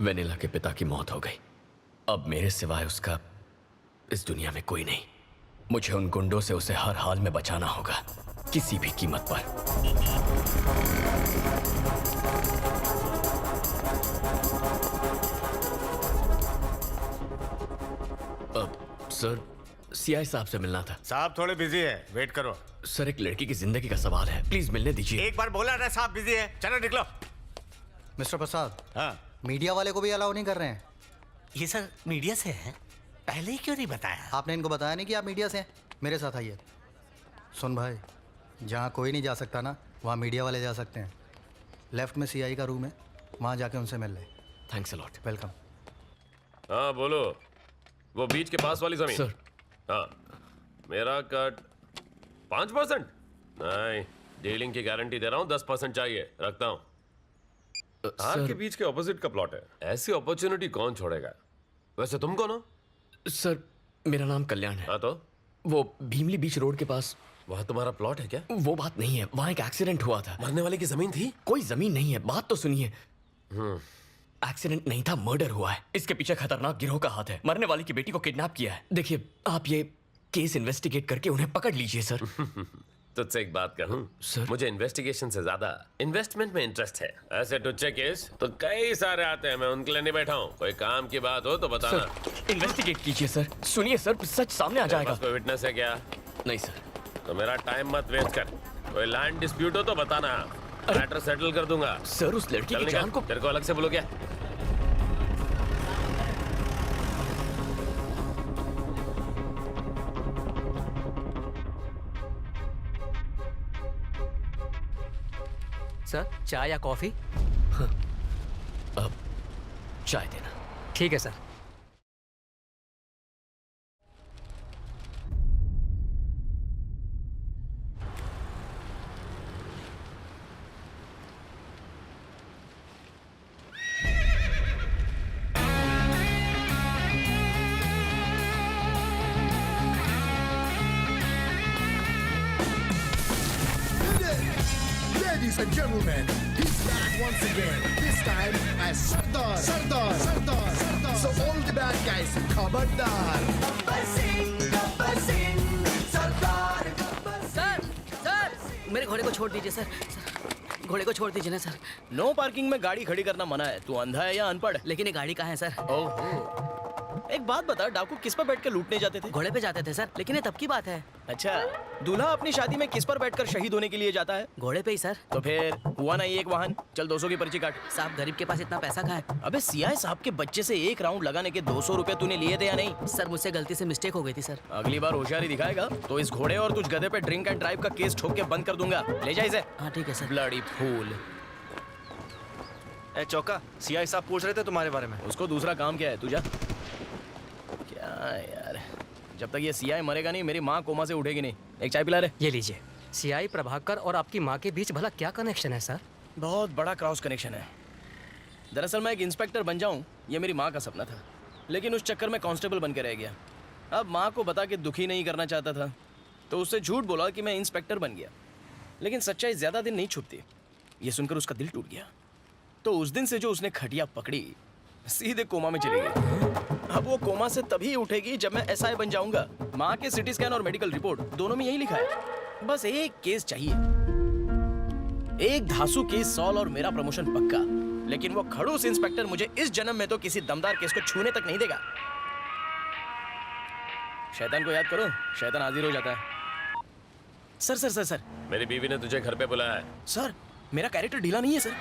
वेनिला के पिता की मौत हो गई। अब मेरे सिवाय उसका इस दुनिया में कोई नहीं। मुझे उन गुंडों से उसे हर हाल में बचाना होगा, किसी भी कीमत पर। सर, सीआई साहब से मिलना था। साहब थोड़े बिजी है, वेट करो। सर, एक लड़की की जिंदगी का सवाल है, प्लीज मिलने दीजिए। एक बार बोला ना साहब बिजी है, चलो निकलो। मिस्टर प्रसाद, हाँ मीडिया वाले को भी अलाउ नहीं कर रहे हैं। ये सर मीडिया से है, पहले ही क्यों नहीं बताया? आपने इनको बताया नहीं कि आप मीडिया से हैं? मेरे साथ आइए। सुन भाई, जहाँ कोई नहीं जा सकता ना, वहाँ मीडिया वाले जा सकते हैं। लेफ्ट में सीआई का रूम है, वहाँ जाके उनसे मिल ले। Thanks a lot. वेलकम। हाँ बोलो, वो बीच के पास वाली जमीन। सर। हाँ, मेरा कट 5%? नहीं, डीलिंग की गारंटी दे रहा हूँ, 10% चाहिए, रखता हूँ। हार के बीच के ऑपोजिट का प्लॉट है, ऐसी अपॉर्चुनिटी कौन छोड़ेगा? वैसे तुम कौन हो? सर, मेरा नाम कल्याण है। हाँ तो? वो भीमली बीच रोड के पास। वहाँ तुम्हारा प्लॉट है क्या? वो बात नहीं है, वहाँ एक एक्सीडेंट हुआ था। मरने वाले की जमीन थी? कोई जमीन नहीं है, बात तो सुनिए। एक्सीडेंट नहीं था, मर्डर हुआ है। इसके पीछे खतरनाक गिरोह का हाथ है। मरने वाली की बेटी को किडनैप किया है। देखिए, आप ये केस इन्वेस्टिगेट करके उन्हें पकड़ लीजिए सर। तुझसे एक बात कहूँ सर, मुझे इन्वेस्टिगेशन से ज्यादा इन्वेस्टमेंट में इंटरेस्ट है। ऐसे टुच्चे केस तो कई सारे आते हैं, मैं उनके लिए नहीं बैठा हूँ। कोई काम की बात हो तो बताना। सर, इन्वेस्टिगेट कीजिए सर। सुनिए सर, सच सामने आ जाएगा। कोई विटनेस है क्या? नहीं सर। तो मेरा टाइम मत वेस्ट कर। कोई लैंड डिस्प्यूट हो तो बताना, मैटर सेटल कर दूंगा। सर, उस लड़की की जान को तेरे को अलग से बोलो क्या? सर, चाय या कॉफी? अब चाय देना। ठीक है sir. Ladies and gentlemen, he's back once again. This time as Sardar. So all the bad guys, खबरदार. सर सर मेरे घोड़े को छोड़ दीजिए सर। घोड़े को छोड़ दीजिए ना सर। नो पार्किंग में गाड़ी खड़ी करना मना है। तू अंधा है या अनपढ़? लेकिन ये गाड़ी कहाँ है सर? ओहो, एक बात बता, डाकू किस पर बैठ कर लूटने जाते थे? घोड़े पे जाते थे सर, लेकिन ये तब की बात है। अच्छा, दूल्हा अपनी शादी में किस पर बैठकर शहीद होने के लिए जाता है? घोड़े पे ही सर। तो फिर हुआ ना ये एक वाहन। चल 200 की पर्ची काट। साहब गरीब के पास इतना पैसा कहाँ है? अबे सीआई साहब के बच्चे से एक राउंड लगाने के 200 रुपए तूने लिए थे या नहीं? सर मुझसे गलती से मिस्टेक हो गई थी सर। अगली बार होशियारी दिखाएगा तो इस घोड़े और तुझ गधे पे ड्रिंक एंड ड्राइव का केस ठोक के बंद कर दूंगा। ले जा इसे। हाँ ठीक है सर। Bloody fool. ए चौका, सीआई साहब पूछ रहे थे तुम्हारे बारे में। उसको दूसरा काम क्या है? तू जा। क्या यार, जब तक ये सीआई मरेगा नहीं मेरी माँ कोमा से उठेगी नहीं। एक चाय पिला रे। ये लीजिए। सीआई प्रभाकर और आपकी माँ के बीच भला क्या कनेक्शन है सर? बहुत बड़ा क्रॉस कनेक्शन है। दरअसल मैं एक इंस्पेक्टर बन जाऊं ये मेरी माँ का सपना था, लेकिन उस चक्कर में कांस्टेबल बन के रह गया। अब माँ को बता के दुखी नहीं करना चाहता था तो उससे झूठ बोला कि मैं इंस्पेक्टर बन गया, लेकिन सच्चाई ज्यादा दिन नहीं छुपती। ये सुनकर उसका दिल टूट गया। तो उस दिन से जो उसने खटिया पकड़ी सीधे कोमा में चली गई। अब वो कोमा से तभी उठेगी जब मैं एसआई बन जाऊंगा। माँ के सिटी स्कैन और मेडिकल रिपोर्ट दोनों में यही लिखा है। बस एक केस चाहिए, एक धांसू केस सॉल्व और मेरा प्रमोशन पक्का। लेकिन वो खड़ूस इंस्पेक्टर मुझे इस जन्म में तो किसी दमदार केस को छूने तक नहीं देगा। शैतान को याद करो, शैतान हाजिर हो जाता है। सर सर सर सर मेरी बीवी ने तुझे घर पे बुलाया है। सर मेरा कैरेक्टर ढीला नहीं है सर।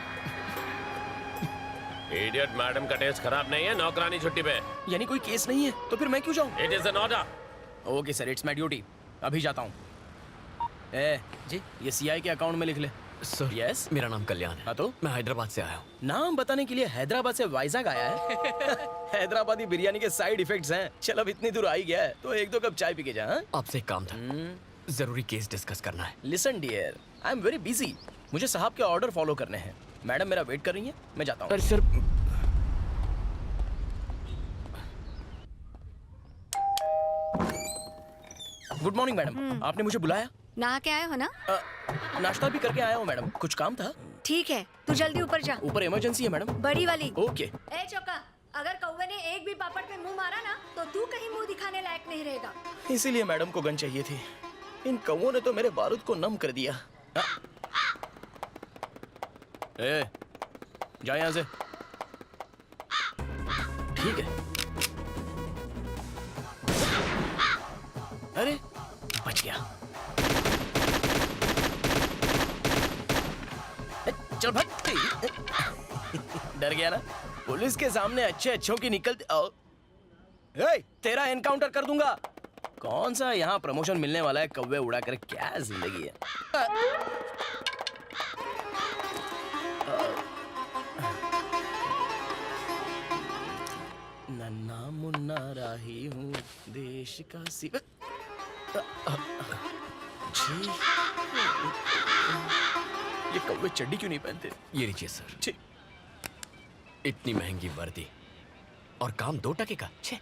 इडियट, मैडम का टेस्ट खराब नहीं है, नौकरानी छुट्टी पे। यानी कोई केस नहीं है तो फिर मैं क्यों जाऊं? It is an order. Okay sir, it's my duty. अभी जाता हूँ। ए जी, ये सीआई के अकाउंट में लिख ले। सर यस, मेरा नाम कल्याण है। हाँ तो मैं हैदराबाद से आया हूँ। नाम बताने के लिए हैदराबाद से वाइजाग आया है। हैदराबादी बिरयानी के साइड इफेक्ट्स हैं। चल अब इतनी दूर आ ही गया है तो एक दो कप चाय पी के जा। हाँ? आपसे एक काम था, जरूरी केस डिस्कस करना है। Listen dear, I am very busy. मुझे साहब के ऑर्डर फॉलो करने हैं। मैडम मेरा वेट कर रही है, मैं जाता हूँ। अरे सर, गुड मॉर्निंग मैडम, आपने मुझे बुलाया? नहा के आए हो ना? नाश्ता भी करके आया हूँ मैडम। कुछ काम था? ठीक है, तू जल्दी ऊपर जा। ऊपर इमरजेंसी है मैडम। बड़ी वाली। ओके। ए चौका, अगर कौवे ने एक भी पापड़ पे मुंह मारा ना तो तू कहीं मुंह दिखाने लायक नहीं रहेगा। इसीलिए मैडम को गन चाहिए थी। इन कौवों ने तो मेरे बारूद को नम कर दिया। ए, जा यहाँ से। ठीक है। अरे बच गया। चल भाग। डर गया ना? पुलिस के सामने अच्छे अच्छों की निकलती। तेरा एनकाउंटर कर दूंगा। कौन सा यहाँ प्रमोशन मिलने वाला है? कौवे उड़ा कर क्या जिंदगी है। नन्ना मुन्ना राही हूँ देश का सिवा। ये कौवे चड्डी क्यों नहीं पहनते? ये लीजिए सर। इतनी महंगी वर्दी और काम 2 टके का। छे,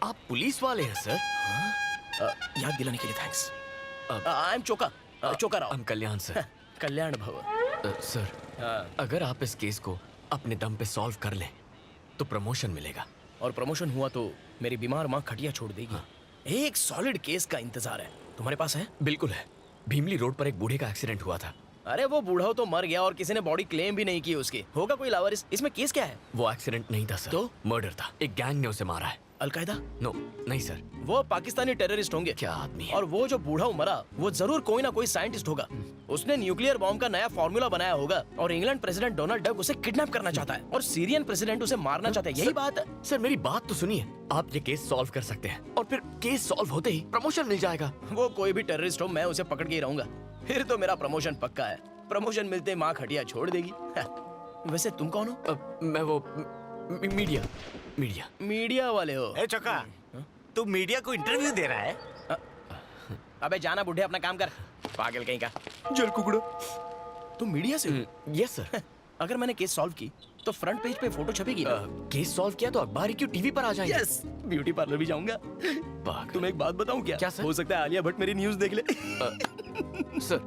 आप पुलिस वाले हैं सर? याद दिलाने के लिए thanks. I am Choka, Choka Rao. हम कल्याण सर। कल्याण भव। सर अगर आप इस केस को अपने दम पे सॉल्व कर लें तो प्रमोशन मिलेगा। और प्रमोशन हुआ तो मेरी बीमार माँ खटिया छोड़ देगी। एक सॉलिड केस का इंतजार है। तुम्हारे पास है? बिल्कुल है। भीमली रोड पर एक बूढ़े का एक्सीडेंट हुआ था। अरे वो बूढ़ा तो मर गया और किसी ने बॉडी क्लेम भी नहीं की उसकी। होगा कोई लावारिस। इसमें केस क्या है? वो एक्सीडेंट नहीं था सर, तो मर्डर था। एक गैंग ने उसे मारा है। अलकायदा? नो नहीं सर, वो पाकिस्तानी टेररिस्ट होंगे। क्या आदमी है? और वो जो बूढ़ा मरा वो जरूर कोई ना कोई साइंटिस्ट होगा। उसने न्यूक्लियर बॉम्ब का नया फॉर्मूला बनाया होगा और इंग्लैंड प्रेसिडेंट डोनाल्ड डक उसे किडनैप करना चाहता है और सीरियन प्रेसिडेंट उसे मारना चाहता है। यही बात है सर। मेरी बात तो सुनिए। आप ये केस सॉल्व कर सकते हैं और फिर केस सॉल्व होते ही प्रमोशन मिल जाएगा। वो कोई भी टेररिस्ट हो, मैं उसे पकड़ के ही रहूंगा। फिर तो मेरा प्रमोशन पक्का है। प्रमोशन मिलते माँ खटिया छोड़ देगी। वैसे तुम कौन हो? मैं वो मीडिया मीडिया वाले हो? ए चौका, तू मीडिया को इंटरव्यू दे रहा है? अबे जाना बुढ़े, अपना काम कर, पागल कहीं का। जल कुकड़ो, तुम मीडिया से हो? Yes sir. अगर मैंने केस सॉल्व की तो फ्रंट पेज पे फोटो छपेगी ना? केस सॉल्व किया तो अखबार ही क्यों टीवी पर आ जाएंगे? यस, ब्यूटी पार्लर भी जाऊंगा। तुम एक बात बताऊं क्या? क्या सर? हो सकता है आलिया भट्ट मेरी न्यूज देख ले। सर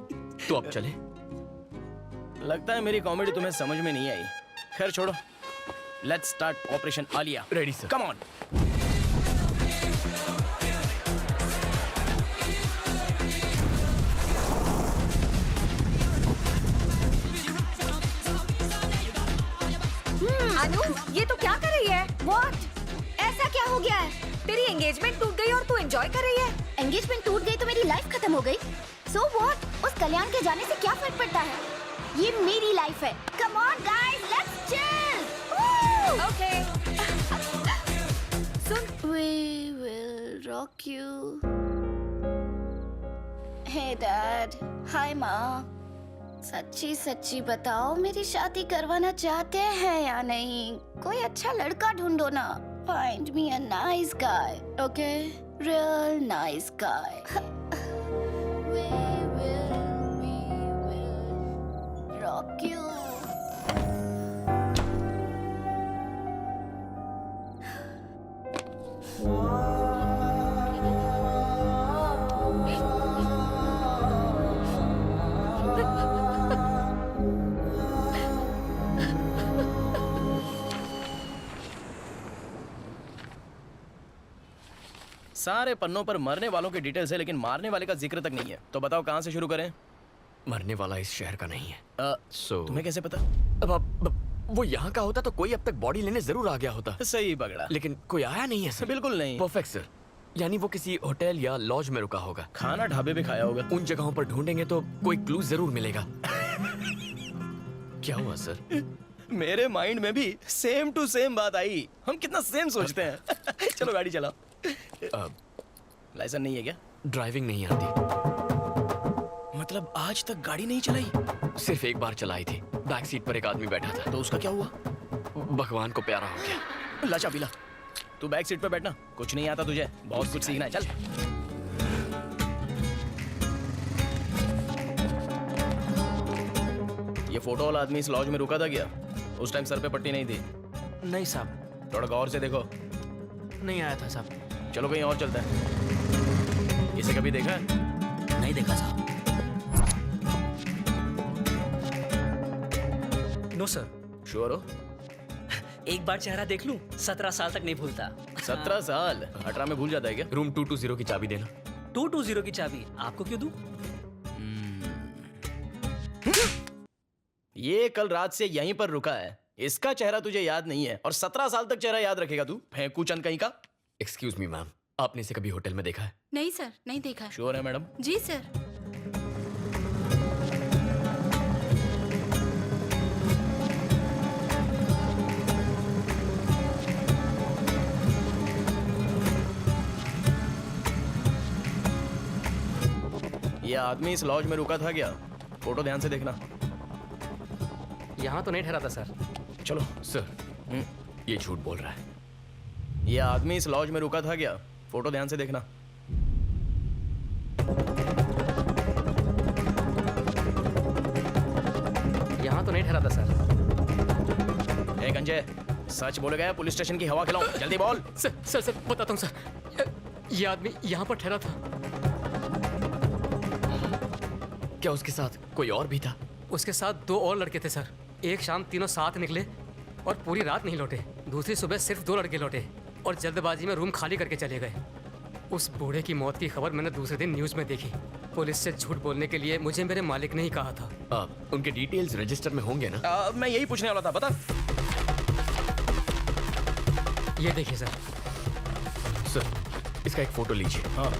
तो अब चले। लगता है मेरी कॉमेडी तुम्हें समझ में नहीं आई। खैर छोड़ो, let's start operation Alia. Ready sir. Come on. Anu, ये तो क्या कर रही है? What? ऐसा क्या हो गया है? तेरी एंगेजमेंट टूट गई और तू एंजॉय कर रही है? एंगेजमेंट टूट गई तो मेरी लाइफ खत्म हो गई। So what? उस कल्याण के जाने से क्या फर्क पड़ता है? ये मेरी लाइफ है। Come on guys, let's chill. Okay. Soon, we will rock you. Hey dad, hi माँ। सच्ची सच्ची बताओ, मेरी शादी करवाना चाहते हैं या नहीं? कोई अच्छा लड़का ढूंढो ना। Find me a nice guy, okay? Real nice guy. We will rock you. सारे पन्नों पर मरने वालों की डिटेल्स है, लेकिन मारने वाले का जिक्र तक नहीं है। तो बताओ कहाँ से शुरू करें? मरने वाला इस शहर का नहीं है। तुम्हें कैसे पता? अब वो यहाँ का होता तो कोई अब तक बॉडी लेने जरूर आ गया होता। सही पकड़ा। लेकिन कोई आया नहीं है सर। बिल्कुल नहीं। Perfect sir. यानी वो किसी होटल या लॉज में रुका होगा। खाना ढाबे पे खाया होगा। उन जगहों पर ढूंढेंगे तो कोई क्लू जरूर मिलेगा। क्या हुआ सर? मेरे माइंड में भी सेम टू सेम बात आई। हम कितना सेम सोचते हैं। चलो गाड़ी चलाओ। लाइसेंस नहीं है क्या? ड्राइविंग नहीं आती। मतलब आज तक गाड़ी नहीं चलाई? सिर्फ एक बार चलाई थी। बैक सीट पर एक आदमी बैठा था। तो उसका क्या हुआ? भगवान को प्यारा हो गया। ला चाबी ला। तू बैक सीट पर बैठना। कुछ नहीं आता तुझे, बहुत कुछ सीखना है। चल। ये फोटो वाला आदमी इस लॉज में रुका था क्या? उस टाइम सर पे पट्टी नहीं थी? नहीं साहब। थोड़ा गौर से देखो। नहीं आया था साहब। चलो कहीं और चलते हैं। इसे कभी देखा है? नहीं देखा साहब। No sir. श्योर हो? एक बार चेहरा देख लूं, 17 साल तक नहीं भूलता। 17 साल? 18 में भूल जाता है क्या? रूम 220 की चाबी देना। 220 की चाबी आपको क्यों दूं? ये कल रात से यहीं पर रुका है। इसका चेहरा तुझे याद नहीं है और 17 साल तक चेहरा याद रखेगा तू? फेंकू चंद कहीं का। एक्सक्यूज मी मैम, आपने इसे कभी होटल में देखा है? नहीं सर, नहीं देखा। श्योर है मैडम? जी सर। ये आदमी इस लॉज में रुका था क्या? फोटो ध्यान से देखना। यहाँ तो नहीं ठहरा था सर। चलो। सर ये झूठ बोल रहा है। ये आदमी इस लॉज में रुका था क्या? फोटो ध्यान से देखना। यहाँ तो नहीं ठहरा था सर। ए गंजे, सच बोलेगा या पुलिस स्टेशन की हवा खिलाऊं? जल्दी बोल। सर बताता हूँ सर। ये आदमी यहाँ पर ठहरा था। क्या उसके साथ कोई और भी था? उसके साथ 2 और लड़के थे सर। एक शाम तीनों साथ निकले और पूरी रात नहीं लौटे। दूसरी सुबह सिर्फ 2 लड़के लौटे और जल्दबाजी में रूम खाली करके चले गए। उस बूढ़े की मौत की खबर मैंने दूसरे दिन न्यूज़ में देखी। पुलिस से झूठ बोलने के लिए मुझे मेरे मालिक ने ही कहा था। उनके डिटेल्स रजिस्टर में होंगे ना? मैं यही पूछने वाला था। बता। ये देखिए सर। सर इसका एक फोटो लीजिए। हाँ।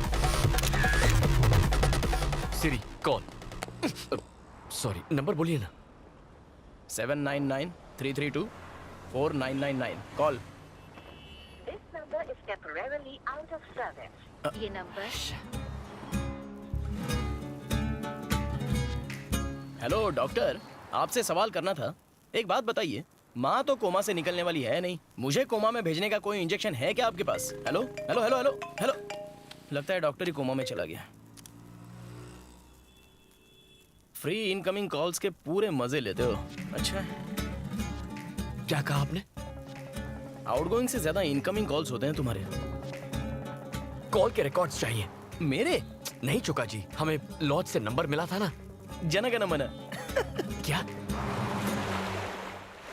Siri call. सॉरी, नंबर बोलिए ना। 799-332-4999 call. This number is temporarily out of service. ये नंबर। हेलो डॉक्टर, आपसे सवाल करना था। एक बात बताइए, माँ तो कोमा से निकलने वाली है नहीं, मुझे कोमा में भेजने का कोई इंजेक्शन है क्या आपके पास? Hello hello hello hello hello, लगता है डॉक्टर ही कोमा में चला गया। फ्री इनकमिंग कॉल्स के पूरे मजे लेते हो। अच्छा, क्या कहा आपने? आउटगोइंग से ज्यादा इनकमिंग कॉल्स होते हैं तुम्हारे। कॉल के रिकॉर्ड्स चाहिए। मेरे? नहीं चुका जी, हमें लॉज से नंबर मिला था ना। जनगण मन। क्या?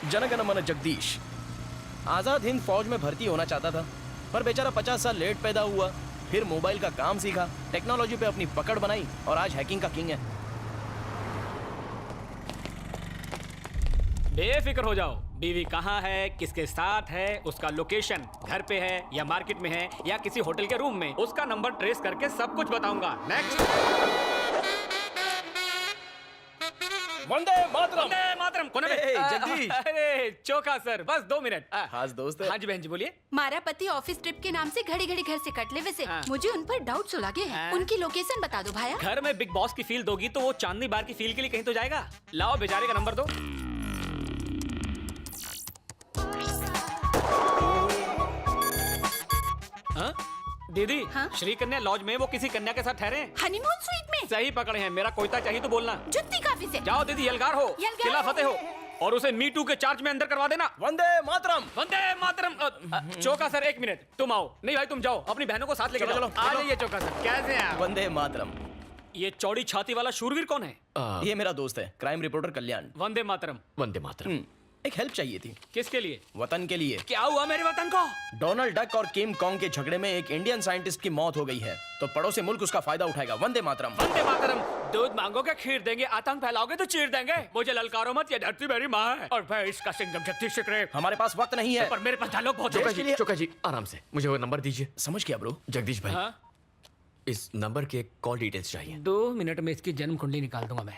जनगण मन जगदीश आजाद हिंद फौज में भर्ती होना चाहता था, पर बेचारा 50 साल लेट पैदा हुआ, फिर मोबाइल का काम सीखा, टेक्नोलॉजी पे अपनी पकड़ बनाई और आज हैकिंग का किंग है। बेफिक्र हो जाओ, बीवी कहाँ है, किसके साथ है, उसका लोकेशन घर पे है या मार्केट में है या किसी होटल के रूम में, उसका नंबर ट्रेस करके सब कुछ बताऊंगा। नेक्स्ट। वंदे मातरम। वंदे मातरम। कौन है? जगदीश। अरे चोका सर, बस 2 मिनट। खास दोस्त है। हाँ जी बहन जी बोलिए। मारा पति ऑफिस ट्रिप के नाम से घड़ी घड़ी घर से कट ले, वैसे मुझे उन पर डाउट लगे हैं। उनकी लोकेशन बता दो भाया। घर में बिग बॉस की फील दोगी तो वो चांदनी बार की फील के लिए कहीं तो जाएगा। लाओ बेचारे का नंबर दो। हाँ? दीदी, श्री कन्या लॉज में वो किसी कन्या के साथ ठहरे। हनीमून स्वीट में। सही पकड़े हैं, मेरा कोयता चाहिए तो बोलना। जुत्ती काफी से। जाओ दीदी, यलगार हो, किला फतेह हो, और उसे मी टू के चार्ज में अंदर करवा देना। वंदे मातरम। वंदे मातरम। चोका सर 1 मिनट, तुम आओ। नहीं भाई तुम जाओ, अपनी बहनों को साथ लेकर चलो, जाओ। आ जाइए चोका सर। कैसे हैं आप? वंदे मातरम। ये चौड़ी छाती वाला शूरवीर कौन है? ये मेरा दोस्त है, क्राइम रिपोर्टर कल्याण। वंदे मातरम। वंदे मातरम। एक हेल्प चाहिए थी। किसके लिए? वतन के लिए। क्या हुआ मेरे वतन को? डोनाल्ड डक और किम कॉन्ग के झगड़े में एक इंडियन साइंटिस्ट की मौत हो गई है, तो पड़ोसी मुल्क उसका फायदा उठाएगा। वंदे मातरम। वंदे मातरम। दूध मांगोगे खीर देंगे, आतंक फैलाओगे तो चीर देंगे। मुझे ललकारो मत, ये धरती मेरी माँ है और मैं इसका सिंघम छत्तीस। हमारे पास वक्त नहीं है, पर मेरे पास डायलॉग बहुत है। चोका जी आराम से, मुझे वो नंबर दीजिए। समझ गया ब्रो। जगदीश भाई, इस नंबर के कॉल डिटेल्स चाहिए। 2 मिनट में इसकी जन्म कुंडली निकाल दूंगा मैं।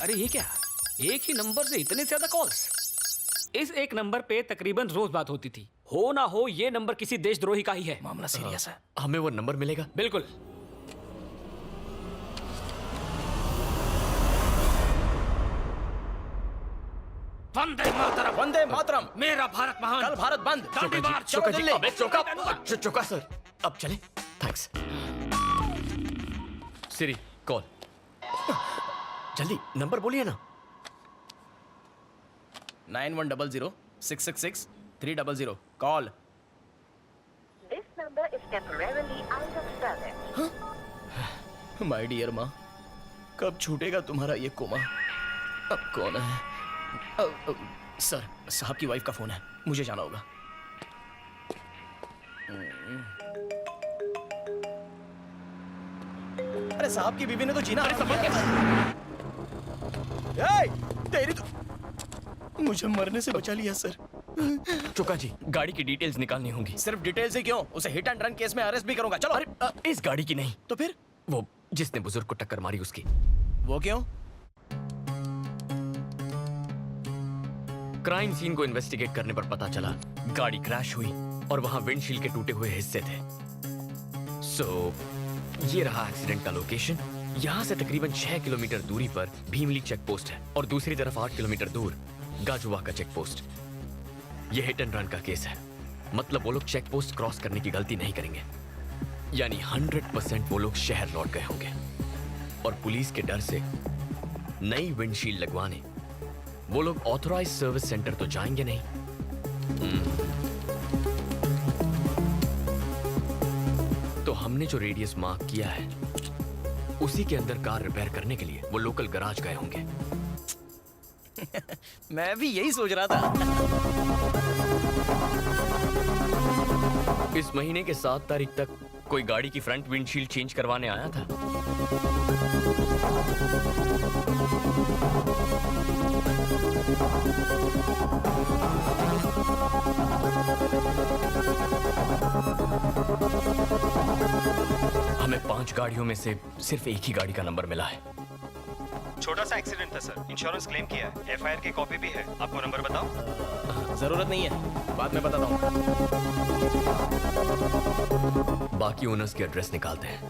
अरे ये क्या, एक ही नंबर से इतने ज्यादा कॉल्स? इस एक नंबर पे तकरीबन रोज बात होती थी। हो ना हो ये नंबर किसी देशद्रोही का ही है। मामला सीरियस है। हमें वो नंबर मिलेगा? बिल्कुल। वंदे मातरम। वंदे मातरम। मेरा भारत महान। कल भारत बंद। दांडी मार। चोका जी, दिल्ली। अबे चोका सर, अब चले। थैंक्स। Siri call. जल्दी नंबर बोलिए ना। 9100-666-300 call. This number is temporarily out of service. My dear माँ, कब छूटेगा तुम्हारा ये कोमा? अब कौन है? सर, साहब की वाइफ का फोन है, मुझे जाना होगा। अरे साहब की बीवी ने तो जीना। तेरी तो मुझे मरने से बचा लिया सर। चोका जी, गाड़ी की डिटेल्स निकालनी होंगी। सिर्फ डिटेल्स ही क्यों, उसे हिट एंड रन केस में अरेस्ट भी करूंगा। चलो। अरे इस गाड़ी की नहीं। तो फिर? वो जिसने बुजुर्ग को टक्कर मारी उसकी। वो क्यों? क्राइम सीन को इन्वेस्टिगेट करने पर पता चला गाड़ी क्रैश हुई और वहां विंडशील्ड के टूटे हुए हिस्से थे। ये रहा एक्सीडेंट का लोकेशन। यहाँ से तकरीबन 6 किलोमीटर दूरी पर भीमली चेक पोस्ट है और दूसरी तरफ 8 किलोमीटर दूर गाजुवा का चेक पोस्ट। यह हिट एंड रन का केस है, मतलब वो लोग चेक पोस्ट क्रॉस करने की गलती नहीं करेंगे। यानी 100% वो लोग शहर लौट गए होंगे और पुलिस के डर से नई विंडशील्ड लगवाने वो लोग ऑथराइज सर्विस सेंटर तो जाएंगे नहीं। तो हमने जो रेडियस मार्क किया है उसी के अंदर कार रिपेयर करने के लिए वो लोकल गैराज गए होंगे। मैं भी यही सोच रहा था। इस महीने के 7 तारीख तक कोई गाड़ी की फ्रंट विंडशील्ड चेंज करवाने आया था? हमें 5 गाड़ियों में से सिर्फ एक ही गाड़ी का नंबर मिला है। छोटा सा एक्सीडेंट था सर, इंश्योरेंस क्लेम किया है, एफआईआर की कॉपी भी है। आपको नंबर बताओ? जरूरत नहीं है, बाद में बताता हूँ। बाकी ओनर्स के एड्रेस निकालते हैं।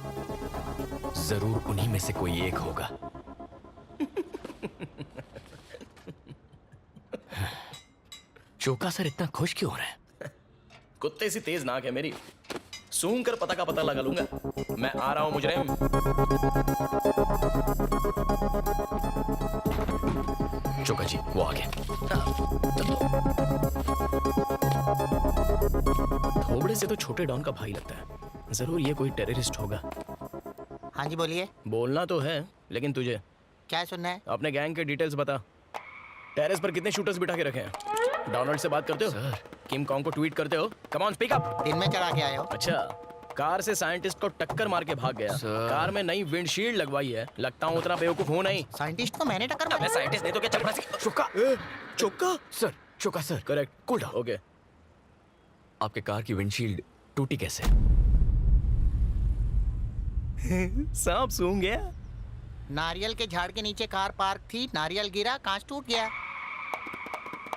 जरूर उन्हीं में से कोई एक होगा। चोका सर इतना खुश क्यों हो रहा है? कुत्ते सी तेज नाक है मेरी, सूंघ कर पता का पता लगा लूंगा। मैं आ रहा हूं मुजरिम। चोका जी वो आ गया। थोबड़े से तो छोटे डॉन का भाई लगता है, जरूर ये कोई टेररिस्ट होगा। हाँ जी बोलिए। बोलना तो है, लेकिन तुझे क्या सुनना है? अपने गैंग के डिटेल्स बता। टेरेस पर कितने शूटर्स बिठा के रखे हैं? डोनाल्ड से बात करते हो? सर। किम कॉन्ग को ट्वीट करते हो? Come on speak up. दिन में चढ़ा के आए हो? अच्छा, कार से साइंटिस्ट को टक्कर मार के भाग गया। कार में नई विंडशील्ड लगवाई है। लगता हूँ उतना बेवकूफ हो नहीं। साइंटिस्ट को मैंने टक्कर मारी। साइंटिस्ट नहीं तो क्या चल रहा? Choka Choka sir, Choka sir correct. Cool down. Okay. आपके कार की विंडशील्ड टूटी कैसे? सांप सूंघ गया। नारियल के झाड़ के नीचे कार पार्क थी, नारियल गिरा, कांच टूट गया।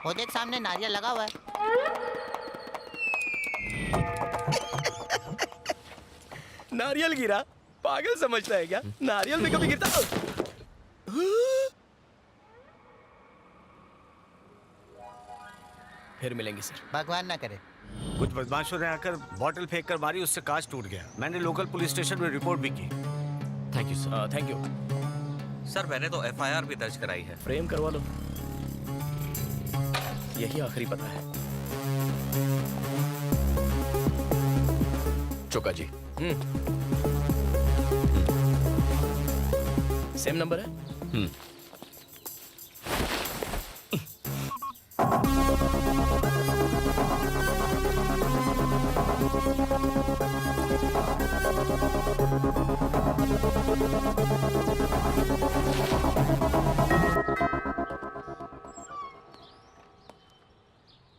वो देख सामने नारियल लगा हुआ है। नारियल गिरा? पागल समझता है क्या? नारियल में कभी गिरता? फिर मिलेंगे सर। भगवान ना करे। कुछ बदमाशों ने आकर बॉटल फेंक कर मारी, उससे कांच टूट गया। मैंने लोकल पुलिस स्टेशन में रिपोर्ट भी की। Thank you sir. Thank you sir. मैंने तो एफआईआर भी दर्ज कराई है। फ्रेम करवा लो, यही आखिरी पता है। चोका जी। सेम नंबर है?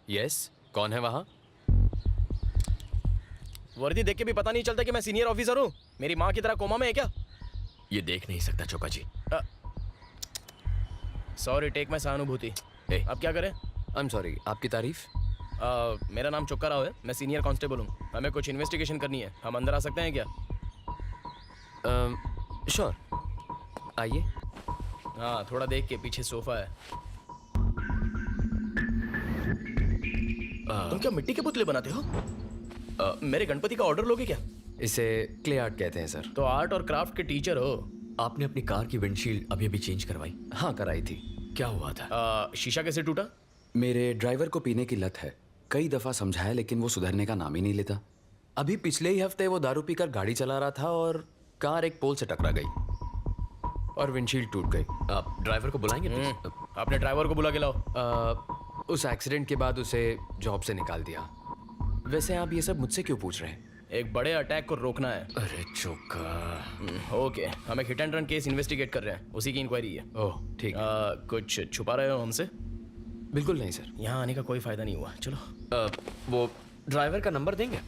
यस, कौन है वहां? वर्दी देख के भी पता नहीं चलता कि मैं सीनियर ऑफिसर हूँ। मेरी माँ की तरह कोमा में है क्या? ये देख नहीं सकता चोका जी। सॉरी, टेक मैं सहानुभूति। अब क्या करें? आई एम सॉरी। आपकी तारीफ? मेरा नाम चोक्का राव है, मैं सीनियर कांस्टेबल हूँ। हमें कुछ इन्वेस्टिगेशन करनी है। हम अंदर आ सकते हैं क्या? श्योर, आइए। हाँ, थोड़ा देख के, पीछे सोफा है। तुम क्या मिट्टी के पुतले बनाते हो? मेरे गणपति का ऑर्डर लोगे क्या? इसे क्ले आर्ट कहते हैं सर। तो आर्ट और क्राफ्ट के टीचर हो। आपने अपनी कार की विंडशील्ड अभी चेंज करवाई? हाँ, कराई थी। क्या हुआ था? शीशा कैसे टूटा? मेरे ड्राइवर को पीने की लत है। कई दफा समझाया लेकिन वो सुधरने का नाम ही नहीं लेता। अभी पिछले ही हफ्ते वो दारू पीकर गाड़ी चला रहा था और कार एक पोल से टकरा गई और विंडशील्ड टूट गई। आप ड्राइवर को बुलाएंगे प्लीज? अपने ड्राइवर को बुला के लाओ। उस एक्सीडेंट के बाद उसे जॉब से निकाल दिया। वैसे आप ये सब मुझसे क्यों पूछ रहे हैं? एक बड़े अटैक को रोकना है। अरे चोका। ओके, हम एक hit and run case investigate कर रहे हैं, उसी की इंक्वायरी है। ओह ठीक। कुछ छुपा रहे हो हमसे? बिल्कुल नहीं सर। यहाँ आने का कोई फायदा नहीं हुआ। चलो। वो ड्राइवर का नंबर देंगे?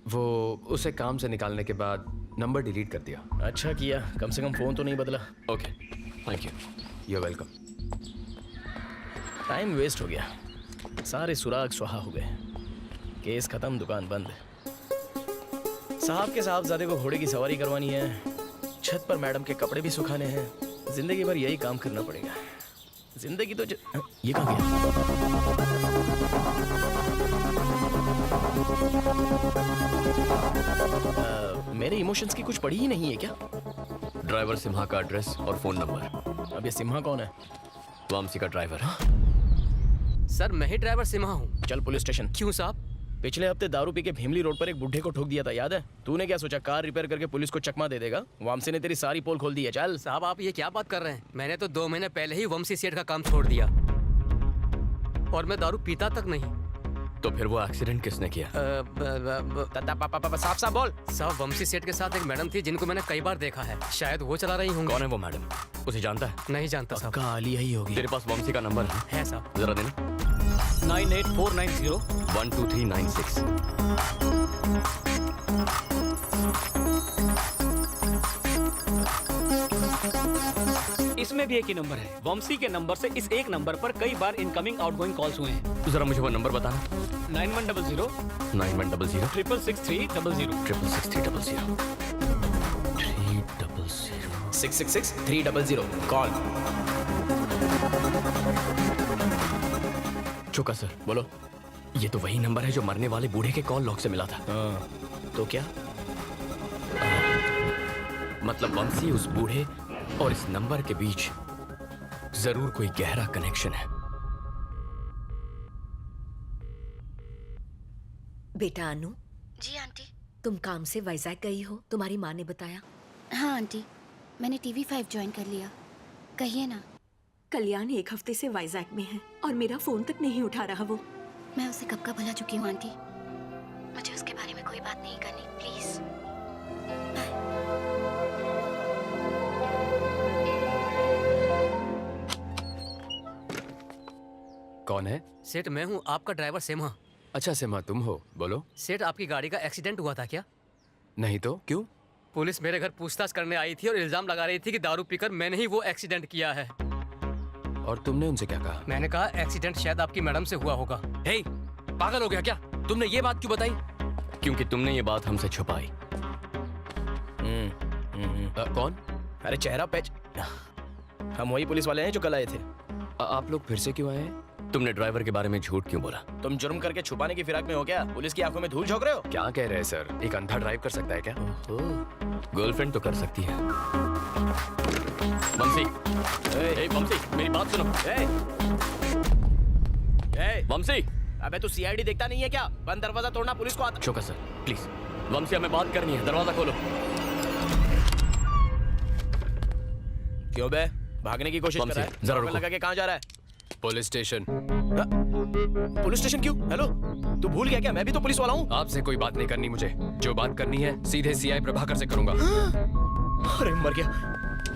वो उसे काम से निकालने के बाद नंबर डिलीट कर दिया। अच्छा किया, कम से कम फोन तो नहीं बदला। Okay, thank you. You welcome. Time waste हो गया, सारे सुराग सुहा हो गए। केस खत्म, दुकान बंद। साहब के साहबजादे को घोड़े की सवारी करवानी है, छत पर मैडम के कपड़े भी सुखाने हैं। जिंदगी भर यही काम करना पड़ेगा। जिंदगी तो ये कहाँ गया? मेरे इमोशंस की कुछ पड़ी ही नहीं है क्या? ड्राइवर सिम्हा का एड्रेस और फोन नंबर। अब ये सिम्हा कौन है? वामसी का ड्राइवर। सर मैं ही ड्राइवर सिम्हा हूँ। चल पुलिस स्टेशन। क्यों साहब? पिछले हफ्ते दारू पी के भीमली रोड पर एक बुढ़े को ठोक दिया था, याद है? तूने क्या सोचा कार रिपेयर करके पुलिस को चकमा दे देगा? वामसी ने तेरी सारी पोल खोल दी है। चल। साहब आप ये क्या बात कर रहे हैं? मैंने तो 2 महीने पहले ही वंशी सेठ का काम छोड़ दिया और मैं दारू पीता तक नहीं। तो फिर वो एक्सीडेंट किसने किया? साफ साफ बोल। साहब वंशी सेठ के साथ एक मैडम थी जिनको मैंने कई बार देखा है, शायद वो चला रही होंगी। कौन है वो मैडम? उसे जानता है? नहीं जानता साहब। पक्का आलिया ही होगी। तेरे पास वंशी का नंबर है साहब? जरा देना। 98490 12396। इसमें इसमें भी एक ही नंबर है। वंशी के नंबर से इस एक नंबर पर कई बार इनकमिंग आउटगोइंग कॉल्स हुए हैं। जरा मुझे वो नंबर बताना। 9100 9100 666 666 666 300 कॉल। चुका सर, बोलो। ये तो वही नंबर है जो मरने वाले बूढ़े के कॉल लॉग से मिला था। तो क्या? मतलब वंशी, उस बूढ़े और इस नंबर के बीच जरूर कोई गहरा कनेक्शन है। बेटा अनु। जी आंटी। तुम काम से वाइजैक गई हो, तुम्हारी माँ ने बताया। हाँ आंटी, मैंने TV5 ज्वाइन कर लिया। कहिए ना। कल्याण 1 हफ्ते से वाइजैक में है और मेरा फोन तक नहीं उठा रहा वो। मैं उसे कब का भुला चुकी हूँ आंटी। मुझे उसके बारे में कोई बात नहीं करनी, प्लीज। कौन है? सेठ मैं हूँ, आपका ड्राइवर सेमा। अच्छा सेमा, तुम हो, बोलो। सेठ आपकी गाड़ी का एक्सीडेंट हुआ था क्या? नहीं तो क्यों? पुलिस मेरे घर पूछताछ करने आई थी और इल्जाम लगा रही थी कि दारू पीकर मैंने ही वो एक्सीडेंट किया है। और तुमने उनसे क्या कहा? मैंने कहा एक्सीडेंट शायद आपकी मैडम से हुआ होगा। हे, पागल हो गया क्या? तुमने ये बात क्यों बताई? क्योंकि तुमने ये बात हमसे छुपाई। कौन? अरे चेहरा पैच। हम वही पुलिस वाले हैं जो कल आए थे। आप लोग फिर से क्यों आए हैं? तुमने ड्राइवर के बारे में झूठ क्यों बोला? तुम जुर्म करके छुपाने की फिराक में हो क्या? पुलिस की आंखों में धूल झोंक रहे हो? क्या कह रहे हैं सर? एक अंधा ड्राइव कर सकता है क्या? गर्लफ्रेंड तो कर सकती है। वंशी, वंशी, मेरी बात सुनो। वंशी, अबे तू CID देखता नहीं है क्या? बंद दरवाजा तोड़ना पुलिस को आता। चौका सर, प्लीज। वंशी, हमें बात करनी है, दरवाजा खोलो। क्यों बे? भागने की कोशिश कर रहा है? जरा रुको। लगा के कहाँ जा रहा है? Police station. पुलिस स्टेशन क्यों? हेलो, तू भूल गया क्या? मैं भी तो पुलिस वाला हूँ। आपसे कोई बात नहीं करनी मुझे। जो बात करनी है सीधे CI प्रभाकर से करूंगा। अरे मर गया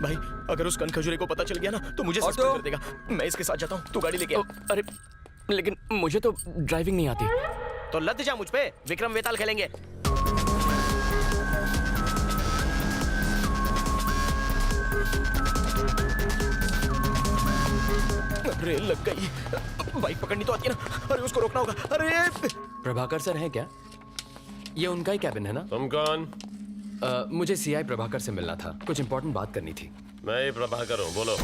भाई। अगर उस कनखजूरे को पता चल गया ना तो मुझे सस्पेंड कर देगा। मैं इसके साथ जाता हूँ, तू गाड़ी लेके आ। अरे लेकिन मुझे तो ड्राइविंग नहीं आती। तो लद जा मुझ पे, विक्रम वेताल खेलेंगे। अरे लग गई। बाइक पकड़नी तो आती है ना। अरे उसको रोकना होगा। अरे प्रभाकर सर हैं क्या? ये उनका ही कैबिन है ना? तुम कौन? मुझे CI प्रभाकर से मिलना था, कुछ इंपॉर्टेंट बात करनी थी। मैं ही प्रभाकर हूँ, बोलो।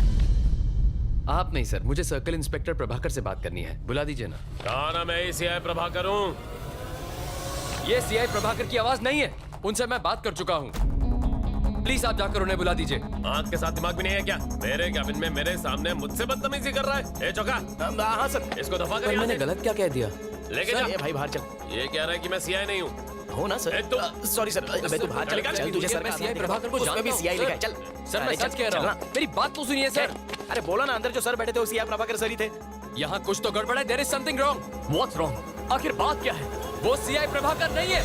आप नहीं सर, मुझे सर्कल इंस्पेक्टर प्रभाकर से बात करनी है, बुला दीजिए ना। कहा ना मैं ही CI प्रभाकर हूँ। ये CI प्रभाकर की आवाज नहीं है, उनसे मैं बात कर चुका हूँ। प्लीज आप जाकर उन्हें बुला दीजिए। आंख के साथ दिमाग भी नहीं है क्या? मेरे कैबिन में मेरे सामने मुझसे बदतमीजी कर रहा है। ए चौका। हाँ सर। इसको दफा कर। मैंने गलत क्या कह दिया? लेके सर, जा। ये भाई बाहर चल। ये कह रहा है कि मैं CI नहीं हूँ। हो ना सर? Sorry sir. मैं तू बाहर चल। चल तुझे सर में CI प्रभाकर को उसमें भी CI लिखा है। चल सर, मैं सच कह रहा हूँ। मेरी बात तो सुनिए सर। अरे बोला ना, अंदर जो सर बैठे थे वो CI प्रभाकर सर ही थे। यहाँ कुछ तो गड़बड़ है। There is something wrong. What's wrong? आखिर बात क्या है? वो CI प्रभाकर नहीं है।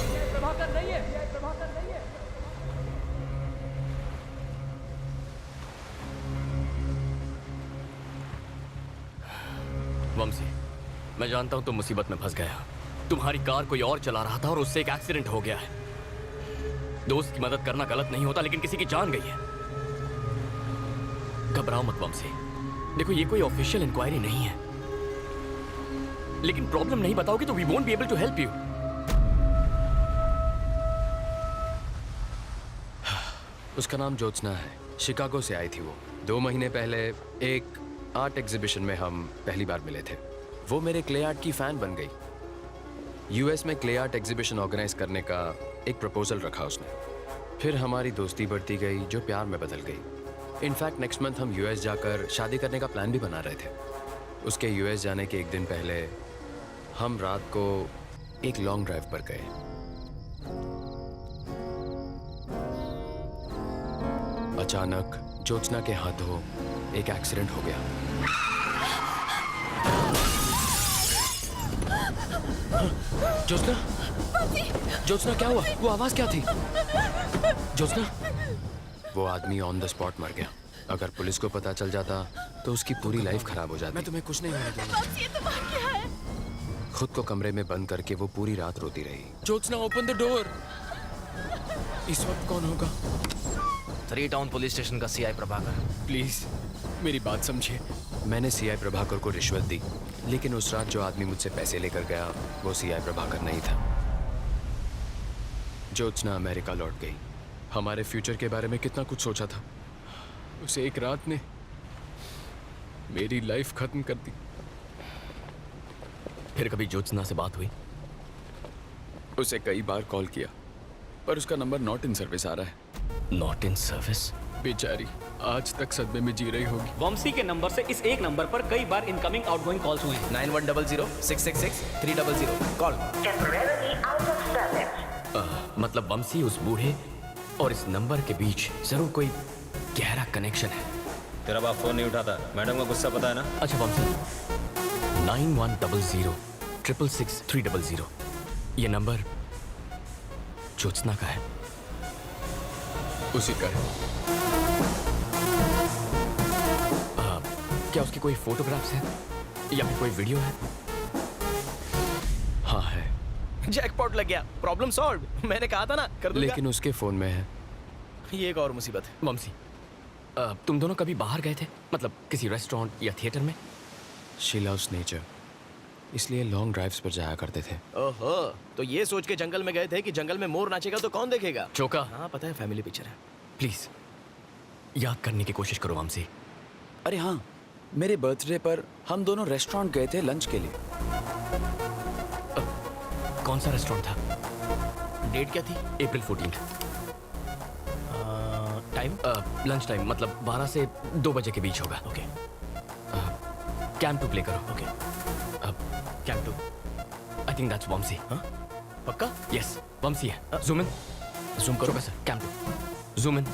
वंशी, मैं जानता हूं तुम मुसीबत में फंस गया। तुम्हारी कार कोई और चला रहा था और उससे एक एक्सीडेंट हो गया है। दोस्त की मदद करना गलत नहीं होता, लेकिन किसी की जान गई है। घबराओ मत वंशी। देखो, ये कोई ऑफिशियल इंक्वायरी नहीं है, लेकिन प्रॉब्लम नहीं बताओगे तो we won't be able to help you. उसका नाम ज्योत्सना है, शिकागो से आई थी वो। 2 महीने पहले एक आर्ट एग्जीबिशन में हम पहली बार मिले थे। वो मेरे क्ले आर्ट की फैन बन गई। US में क्ले आर्ट एग्जीबिशन ऑर्गेनाइज करने का एक प्रपोजल रखा उसने। फिर हमारी दोस्ती बढ़ती गई, जो प्यार में बदल गई। इनफैक्ट नेक्स्ट मंथ हम US जाकर शादी करने का प्लान भी बना रहे थे। उसके US जाने के एक दिन पहले हम रात को एक लॉन्ग ड्राइव पर गए। अचानक ज्योत्सना के हाथों एक एक्सीडेंट हो गया। ज्योत्सना, ज्योत्सना क्या हुआ? वो आवाज क्या थी? ज्योत्सना, वो आदमी ऑन द स्पॉट मर गया। अगर पुलिस को पता चल जाता तो उसकी पूरी लाइफ खराब हो जाती। मैं तुम्हें कुछ नहीं होने दूंगा। खुद को कमरे में बंद करके वो पूरी रात रोती रही। Jyotsna, open the door. इस वक्त कौन होगा? 3 टाउन पुलिस स्टेशन का CI प्रभाकर। प्लीज मेरी बात समझिए। मैंने सीआई प्रभाकर को रिश्वत दी, लेकिन उस रात जो आदमी मुझसे पैसे लेकर गया वो सीआई प्रभाकर नहीं था। ज्योत्सना अमेरिका लौट गई। हमारे फ्यूचर के बारे में कितना कुछ सोचा था, उसे एक रात ने मेरी लाइफ खत्म कर दी। फिर कभी ज्योत्सना से बात हुई? उसे कई बार कॉल किया, पर उसका नंबर नॉट इन सर्विस आ रहा है। Not in service? बेचारी आज तक सदमे में जी रही होगी। वंशी के नंबर से इस एक नंबर पर कई बार इनकमिंग आउटगोइंग कॉल्स हुए हैं। 9100-666-300 कॉल। मतलब वंशी उस बूढ़े और इस नंबर के बीच जरूर कोई गहरा कनेक्शन है। तेरा बाप फोन नहीं उठाता, मैडम का गुस्सा पता है ना? अच्छा वंशी, 9100-666-300 ये नंबर ज्योत्सना का है? उसी का है। क्या उसकी कोई फोटोग्राफ्स है या फिर कोई वीडियो है? हाँ है। जैकपॉट लग गया, प्रॉब्लम सॉल्व। मैंने कहा था ना कर दूंगा। लेकिन उसके फोन में है। ये एक और मुसीबत है। वंशी, तुम दोनों कभी बाहर गए थे, मतलब किसी रेस्टोरेंट या थिएटर में? शी लव्स नेचर, इसलिए लॉन्ग ड्राइव्स पर जाया करते थे। ओहो, तो ये सोच के जंगल में गए थे कि जंगल में मोर नाचेगा तो कौन देखेगा? चौका। हाँ पता है, फैमिली पिक्चर है। प्लीज याद करने की कोशिश करो वंशी। अरे हाँ, मेरे बर्थडे पर हम दोनों रेस्टोरेंट गए थे लंच के लिए। कौन सा रेस्टोरेंट था? डेट क्या थी? अप्रैल 14। टाइम? लंच टाइम, मतलब 12 से 2 बजे के बीच होगा। ओके। कैंप टू प्ले करो। Okay. Camp two, I think that's Vamshi. हाँ पक्का? यस वंशी है। जूम इन, जूम करो। Sir camp two, zoom in,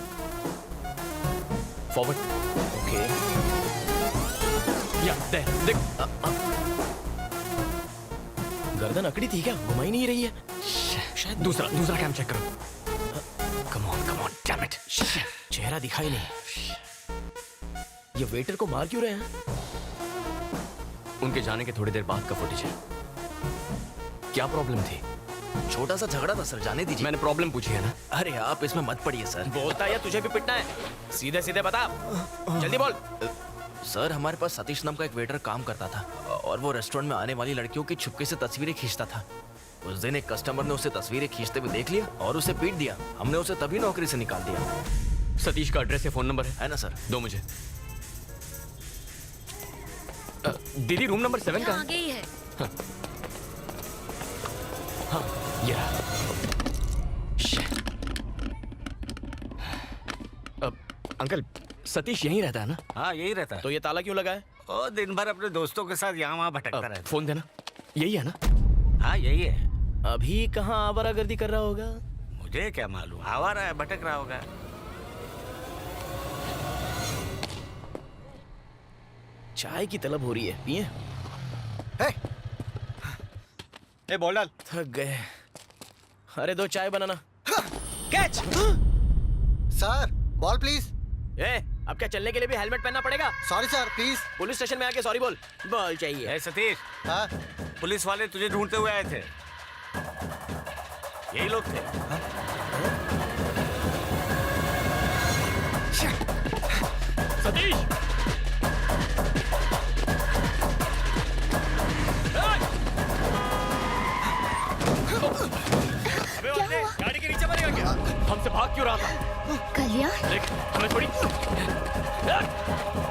forward. Okay. Yeah देख। गर्दन अकड़ी थी क्या? घुमाई नहीं रही है शायद। दूसरा कैम चेक करो। Come on damn it. चेहरा दिखाई नहीं। ये वेटर को मार क्यों रहे हैं? उनके जाने के थोड़ी देर बाद का फुटेज है। क्या प्रॉब्लम थी? छोटा सा झगड़ा था सर, जाने दीजिए। मैंने प्रॉब्लम पूछी है ना। अरे आप इसमें मत पड़िए सर। बोलता है या तुझे भी पिटना है? सीधे सीधे बता, जल्दी बोल। सर हमारे पास सतीश नाम का एक वेटर काम करता था और वो रेस्टोरेंट में आने वाली लड़कियों की छुपके से तस्वीरें खींचता था। उस दिन एक कस्टमर ने उसे तस्वीरें खींचते हुए देख लिया और उसे पीट दिया। हमने उसे तभी नौकरी से निकाल दिया। सतीश का एड्रेस या फोन नंबर है ना सर? दो मुझे। दीदी रूम नंबर 7 का आगे ही है। हाँ ये रहा। अंकल सतीश यहीं रहता है ना? हाँ यही रहता है। तो ये ताला क्यों लगा है? ओ दिन भर अपने दोस्तों के साथ यहाँ वहाँ भटकता रहता है। फोन देना। यही है ना? हाँ यही है। अभी कहाँ आवारागर्दी कर रहा होगा? मुझे क्या मालूम, आवारा है, भटक रहा होगा। चाय की तलब हो रही है, पिए? ए बोल डाल। थक गए। अरे 2 चाय बनाना। कैच। Sir ball please. अब क्या चलने के लिए भी हेलमेट पहनना पड़ेगा? Sorry sir please. Police station में आके सॉरी बोल। बॉल चाहिए। ए सतीश। हाँ? पुलिस वाले तुझे ढूंढते हुए आए थे। यही लोग थे। सतीश अबे वाले, गाड़ी के नीचे मरेगा क्या? हमसे भाग क्यों रहा था? कल्याण देख हमें थोड़ी।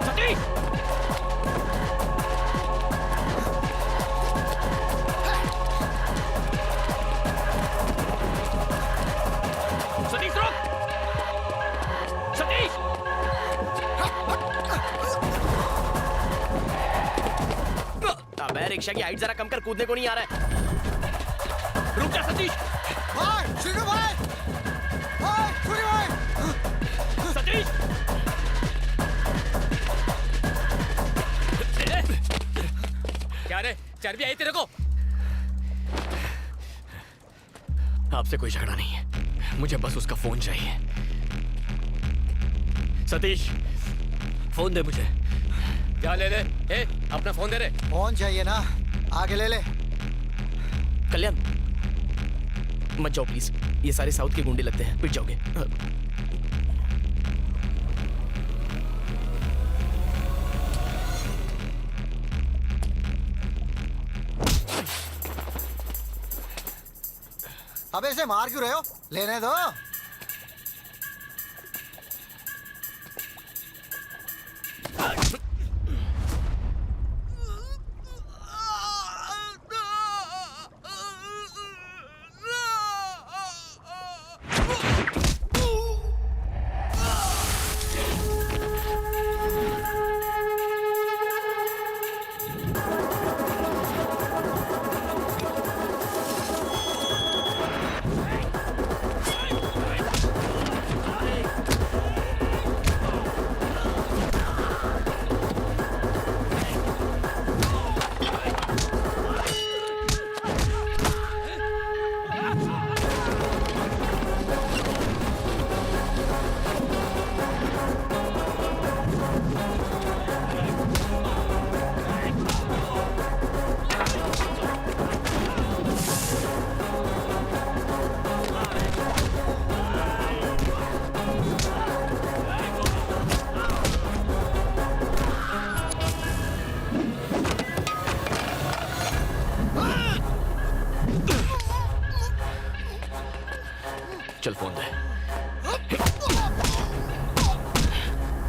सतीश सतीश रुक। सतीश अबे रिक्शा की हाइट जरा कम कर, कूदने को नहीं आ रहा है। रुक जा सतीश। भाई श्रीनु भाई, भाई श्रीनु भाई। सतीश क्या रे, चर्बी आई तेरे को? आपसे कोई झगड़ा नहीं है, मुझे बस उसका फोन चाहिए। सतीश फोन दे मुझे। क्या ले ले? अपना फोन दे रे। फोन चाहिए ना, आगे ले ले। कल्याण मत जाओ प्लीज, ये सारे साउथ के गुंडे लगते हैं, पिट जाओगे। अबे इसे मार क्यों रहे हो? लेने दो। चल फोन दे,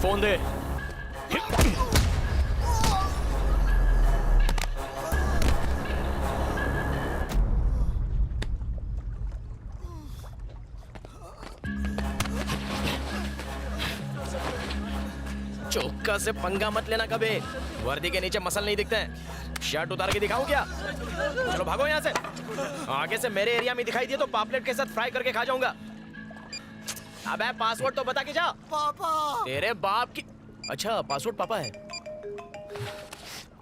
फोन दे। चौका से पंगा मत लेना कभी। वर्दी के नीचे मसल नहीं दिखते हैं। शर्ट उतार के दिखाऊं क्या? चलो भागो यहाँ से। आगे से मेरे एरिया में दिखाई दिए तो पापलेट के साथ फ्राई करके खा जाऊंगा। अबे पासवर्ड तो बता के जा। पापा। तेरे बाप की। अच्छा पासवर्ड पापा है।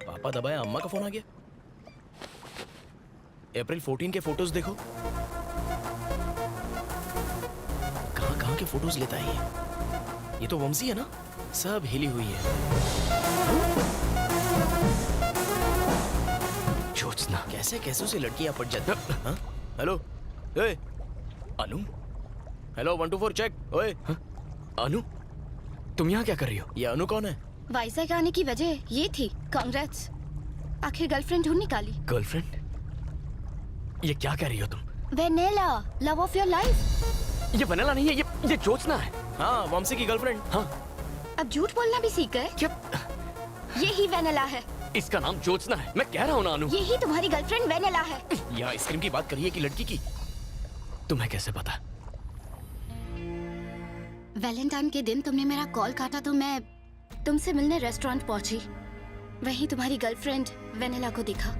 पापा दबाया, अम्मा का फोन आ गया। अप्रैल 14 के फोटोज देखो। कहाँ के फोटोज लेता है ये तो वंशी है ना? सब हिली हुई है। ज्योत्सना। कैसे उसे लड़कियां पट जाती हैं? हेलो ए अनु। Hello 1 2 4 check. ओए अनु, तुम यहाँ क्या कर रही हो? ये अनु कौन है? वाइजैक आने की वजह ये थी। कांग्रेट्स, आखिर गर्लफ्रेंड ढूंढ निकाली। गर्लफ्रेंड? ये क्या कह रही हो तुम? Vennela, love of your life. ये वनेला नहीं है, ये ज्योत्सना है। हाँ, वंशी की गर्लफ्रेंड। हाँ। अब झूठ बोलना भी सीख गए? क्या? यही वेनेला है। इसका नाम ज्योत्सना है, मैं कह रहा हूँ ना अनु। यही तुम्हारी गर्लफ्रेंड वेनेला है। ये आइसक्रीम की बात करिए कि लड़की की? तुम्हें कैसे पता? वैलेंटाइन के दिन तुमने मेरा कॉल काटा तो मैं तुमसे मिलने रेस्टोरेंट पहुंची। वहीं तुम्हारी गर्लफ्रेंड वेनेला को देखा।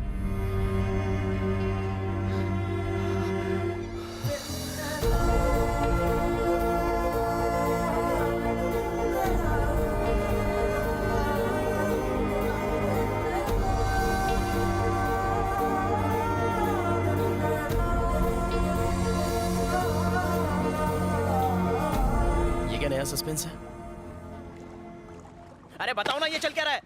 नया सस्पेंस है। अरे बताओ ना ये चल क्या रहा है?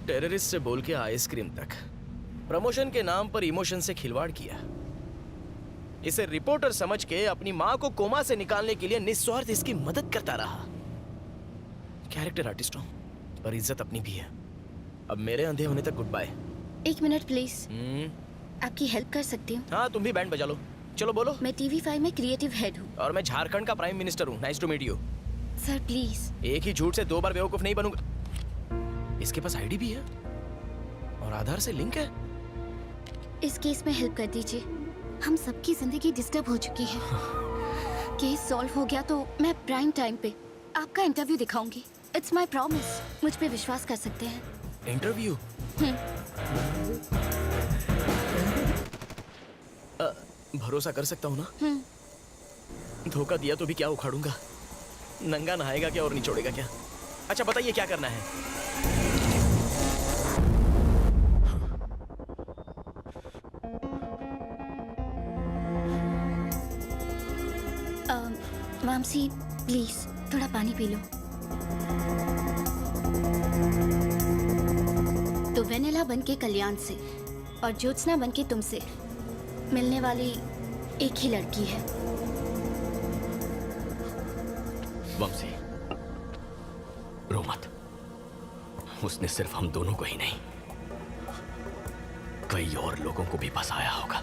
टेररिस्ट से बोल के आइसक्रीम तक, प्रमोशन के नाम पर इमोशन से खिलवाड़ किया। इसे रिपोर्टर समझ के अपनी मां को कोमा से निकालने के लिए निस्वार्थ इसकी मदद करता रहा। कैरेक्टर आर्टिस्ट हूं पर इज्जत अपनी भी है। अब मेरे अंधे होने तक गुड बाय। 1 minute please. आपकी हेल्प कर सकती हूँ? हाँ तुम भी बैंड बजा लो। चलो बोलो। मैं TV5 में क्रिएटिव हेड हूँ। और मैं झारखंड का प्राइम मिनिस्टर हूँ। Nice to meet you. Sir please. एक ही झूठ से 2 बार बेवकूफ नहीं बनूंगा। इसके पास आईडी भी है और आधार से लिंक है। इस केस में हेल्प कर दीजिए। हम सबकी जिंदगी डिस्टर्ब हो चुकी है। केस सॉल्व हो गया तो मैं प्राइम टाइम पे आपका इंटरव्यू दिखाऊंगी। It's my promise. मुझ पे विश्वास कर सकते हैं। इंटरव्यू? भरोसा कर सकता हूँ ना? धोखा दिया तो भी क्या उखाड़ूंगा? नंगा नहाएगा क्या और निचोड़ेगा क्या? अच्छा बताइए क्या करना है? मामसी प्लीज थोड़ा पानी पी लो। तो वेनेला बनके कल्याण से और ज्योत्सना बनके तुमसे मिलने वाली एक ही लड़की है। वंशी, रो मत। उसने सिर्फ हम दोनों को ही नहीं, कई और लोगों को भी फंसाया होगा।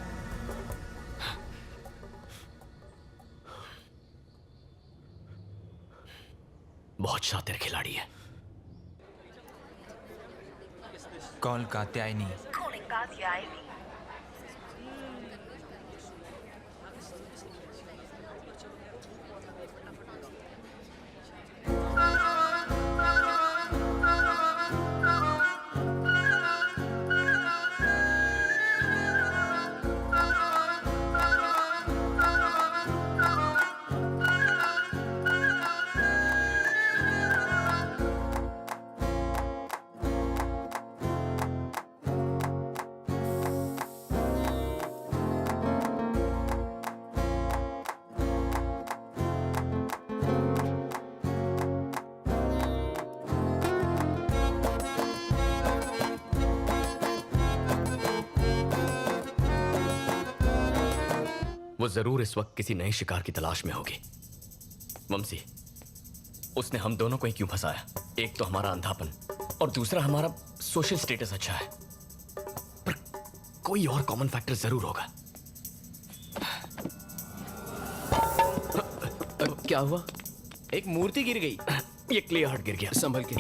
बहुत शातिर खिलाड़ी है। कॉल कात्यायनी। वो जरूर इस वक्त किसी नए शिकार की तलाश में होगी। वंशी, उसने हम दोनों को ही क्यों फंसाया? एक तो हमारा अंधापन और दूसरा हमारा सोशल स्टेटस अच्छा है, पर कोई और कॉमन फैक्टर जरूर होगा। क्या हुआ? एक मूर्ति गिर गई। ये क्ले हार्ट गिर गया। संभल के।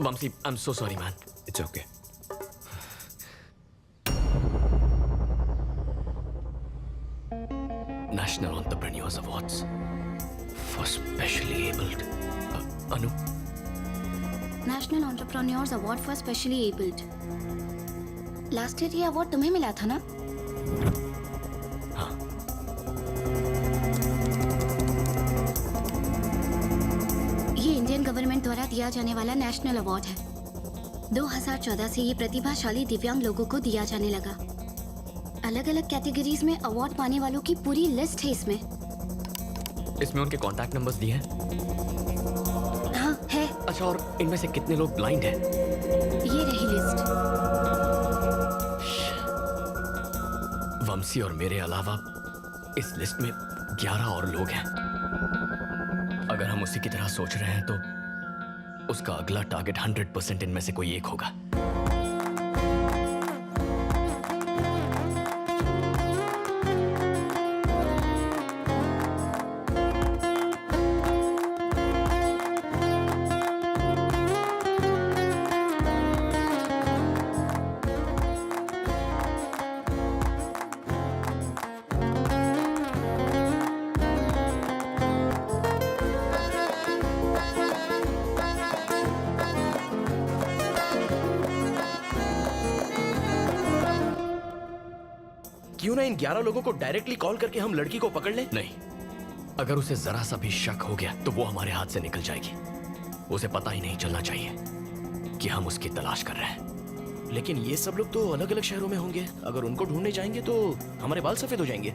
Vamshi, I am so sorry man. It's okay. National Entrepreneurs Awards for Specially Abled. Anu? National entrepreneurs award for specially abled. Last year ये अवार्ड तुम्हें मिला था ना? हाँ। ये इंडियन गवर्नमेंट द्वारा दिया जाने वाला नेशनल अवार्ड है। 2014 से ये प्रतिभाशाली दिव्यांग लोगों को दिया जाने लगा। अलग अलग कैटेगरीज में अवार्ड पाने वालों की पूरी लिस्ट है इसमें। इसमें उनके कॉन्टैक्ट नंबर्स दिए हैं? हाँ है। अच्छा, और इनमें से कितने लोग ब्लाइंड हैं? ये रही लिस्ट। वंशी और मेरे अलावा इस लिस्ट में 11 और लोग हैं। अगर हम उसी की तरह सोच रहे हैं तो उसका अगला टारगेट 100% इनमें से कोई एक होगा। क्यों ना इन 11 लोगों को डायरेक्टली कॉल करके हम लड़की को पकड़ लें? नहीं, अगर उसे जरा सा भी शक हो गया तो वो हमारे हाथ से निकल जाएगी। उसे पता ही नहीं चलना चाहिए कि हम उसकी तलाश कर रहे हैं। लेकिन ये सब लोग तो अलग अलग शहरों में होंगे। अगर उनको ढूंढने जाएंगे तो हमारे बाल सफेद हो जाएंगे।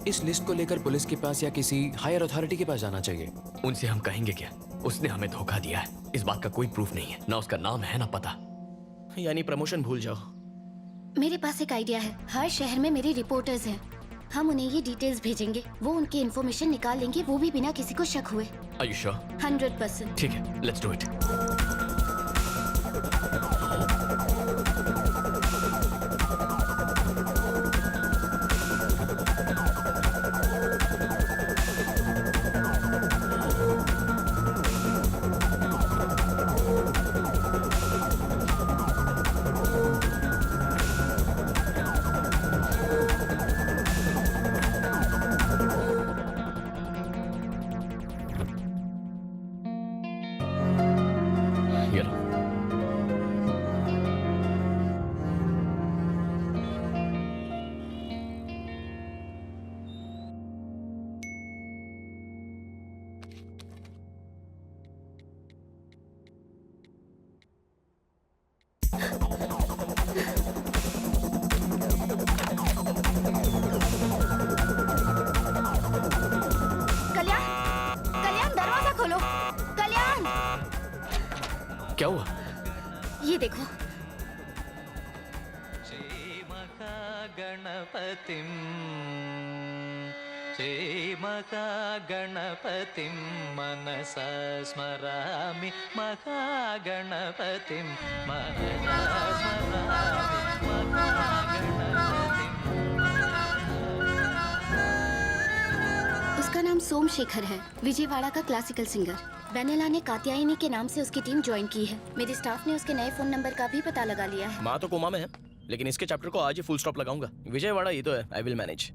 इस लिस्ट को लेकर पुलिस के पास या किसी हायर अथॉरिटी के पास जाना चाहिए। उनसे हम कहेंगे क्या? उसने हमें धोखा दिया है, इस बात का कोई प्रूफ नहीं है। ना उसका नाम है ना पता। यानी प्रमोशन भूल जाओ। मेरे पास एक आइडिया है। हर शहर में मेरे रिपोर्टर्स हैं। हम उन्हें ये डिटेल्स भेजेंगे, वो उनकी इन्फॉर्मेशन निकाल लेंगे, वो भी बिना किसी को शक हुए। Are you sure? 100%। ठीक है, लेट्स डू इट। क्या हुआ? ये देखो। गणपतिं महागणपतिं मनसा स्मरामि महागणपतिं मनसा स्मरामि महागणपतिं। उसका नाम सोमशेखर है, विजयवाड़ा का क्लासिकल सिंगर। वेनेला ने कात्यायनी के नाम से उसकी टीम ज्वाइन की है। मेरे स्टाफ ने उसके नए फोन नंबर का भी पता लगा लिया है। माँ तो कोमा में है, लेकिन इसके चैप्टर को आज ही फुल स्टॉप लगाऊंगा। विजयवाड़ा ही तो है, I will manage.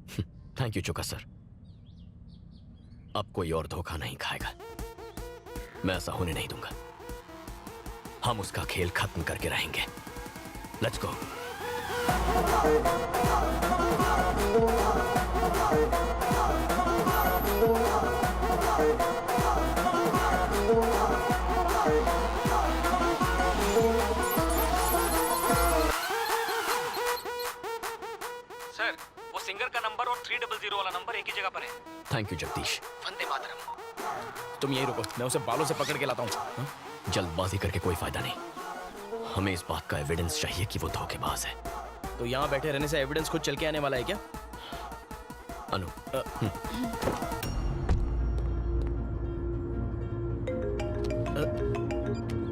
Thank you चुका सर। अब कोई और धोखा नहीं खाएगा, मैं ऐसा होने नहीं दूंगा। हम उसका खेल खत्म करके रहेंगे। Let's go. सर, वो सिंगर का नंबर और 300 वाला नंबर एक ही जगह पर है। Thank you Jagdish. वंदे मातरम। तुम यही रुको, मैं उसे बालों से पकड़ के लाता हूँ। जल्दबाजी करके कोई फायदा नहीं। हमें इस बात का एविडेंस चाहिए कि वो धोखेबाज है। तो यहाँ बैठे रहने से एविडेंस खुद चल के आने वाला है क्या? अनु,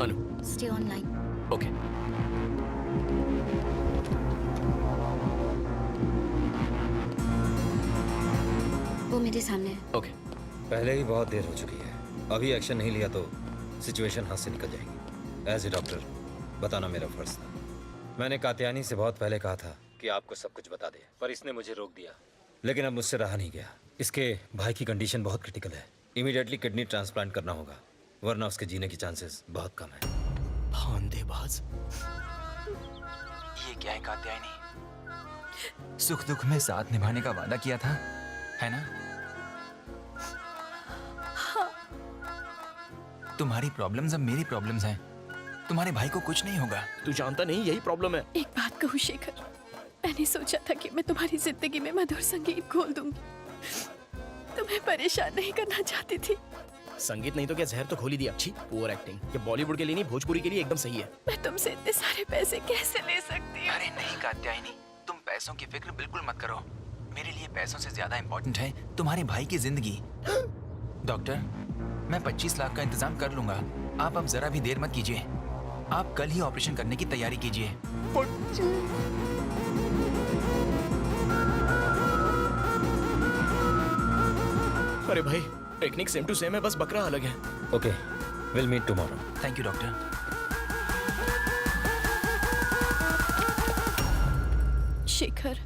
अनु, स्टे ऑनलाइन। ओके। वो मेरे सामने है। ओके। पहले ही बहुत देर हो चुकी है, अभी एक्शन नहीं लिया तो सिचुएशन हाथ से निकल जाएगी। एज ए डॉक्टर बताना मेरा फर्ज था। मैंने कात्यायनी से बहुत पहले कहा था कि आपको सब कुछ बता दे, पर इसने मुझे रोक दिया। लेकिन अब मुझसे रहा नहीं गया। इसके भाई की कंडीशन बहुत क्रिटिकल है, इमीडिएटली किडनी ट्रांसप्लांट करना होगा, वरना उसके जीने की चांसेस बहुत कम है। धांधेबाज। ये क्या है कात्यायनी? सुख दुख में साथ निभाने का वादा किया था, है ना? तुम्हारी प्रॉब्लम्स अब मेरी प्रॉब्लम्स हैं। तुम्हारे भाई को कुछ नहीं होगा। तू जानता नहीं यही प्रॉब्लम है। एक बात कहूँ शेखर, मैंने सोचा था कि मैं तुम्हारी जिंदगी में मधुर संगीत घोल दूंगी। तुम्हें परेशान नहीं करना चाहती थी। संगीत नहीं तो क्या जहर तो खोली दी। अच्छी पुअर एक्टिंग। ये बॉलीवुड के लिए नहीं, भोजपुरी के लिए एकदम सही है। मैं तुमसे इतने सारे पैसे कैसे ले सकती हूँ? अरे नहीं कात्यायनी, तुम पैसों की फिक्र बिल्कुल मत करो। मेरे लिए पैसों से ज्यादा इम्पोर्टेंट है तुम्हारे भाई की जिंदगी। डॉक्टर, मैं 25 लाख का इंतजाम कर लूंगा। आप अब जरा भी देर मत कीजिए। आप कल ही ऑपरेशन करने की तैयारी कीजिए। अरे भाई, टेक्निक सेम टू सेम है, बस बकरा अलग है। Okay, will meet tomorrow. Thank you doctor. Shekhar,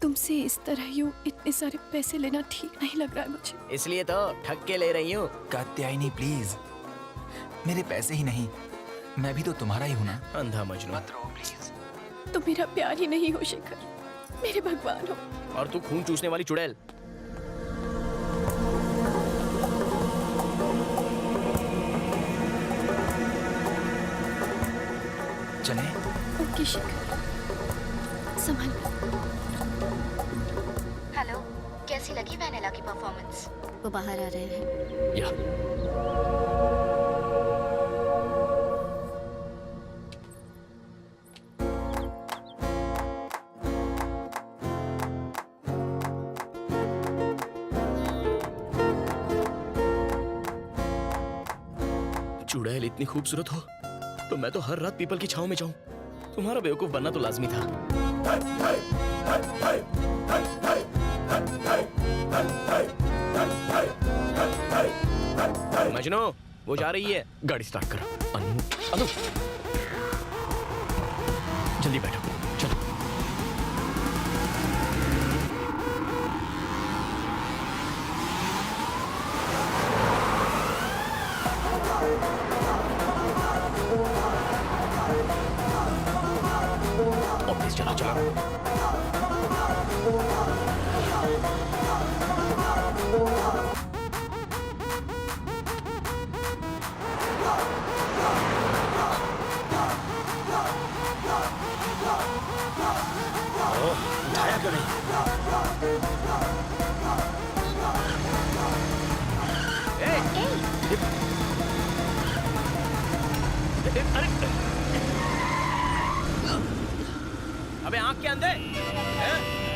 तुमसे इस तरह यूं इतने सारे पैसे लेना ठीक नहीं लग रहा है मुझे। इसलिए तो ठग के ले रही हूँ। कात्यायनी प्लीज, मेरे पैसे ही नहीं, मैं भी तो तुम्हारा ही हूँ ना। अंधा मजनू। मत रो प्लीज। तुम मेरा प्यार ही नहीं हो शेखर, मेरे भगवान हो। और तू खून चूसने वाली चुड़ैल। चले? ओके शेखर, संभाल। हेलो, कैसी लगी वेनेला की परफॉर्मेंस? वो बाहर आ रहे हैं। या चुड़ैल इतनी खूबसूरत हो तो मैं तो हर रात पीपल की छांव में जाऊं। तुम्हारा बेवकूफ बनना तो लाजमी था। मजनू, वो जा रही है। गाड़ी स्टार्ट करो। अनु, अनु, जल्दी बैठो, चलो। ऑफिस चला चला। उठाया क्यों नहीं? अरे अबे आंख के अंधे,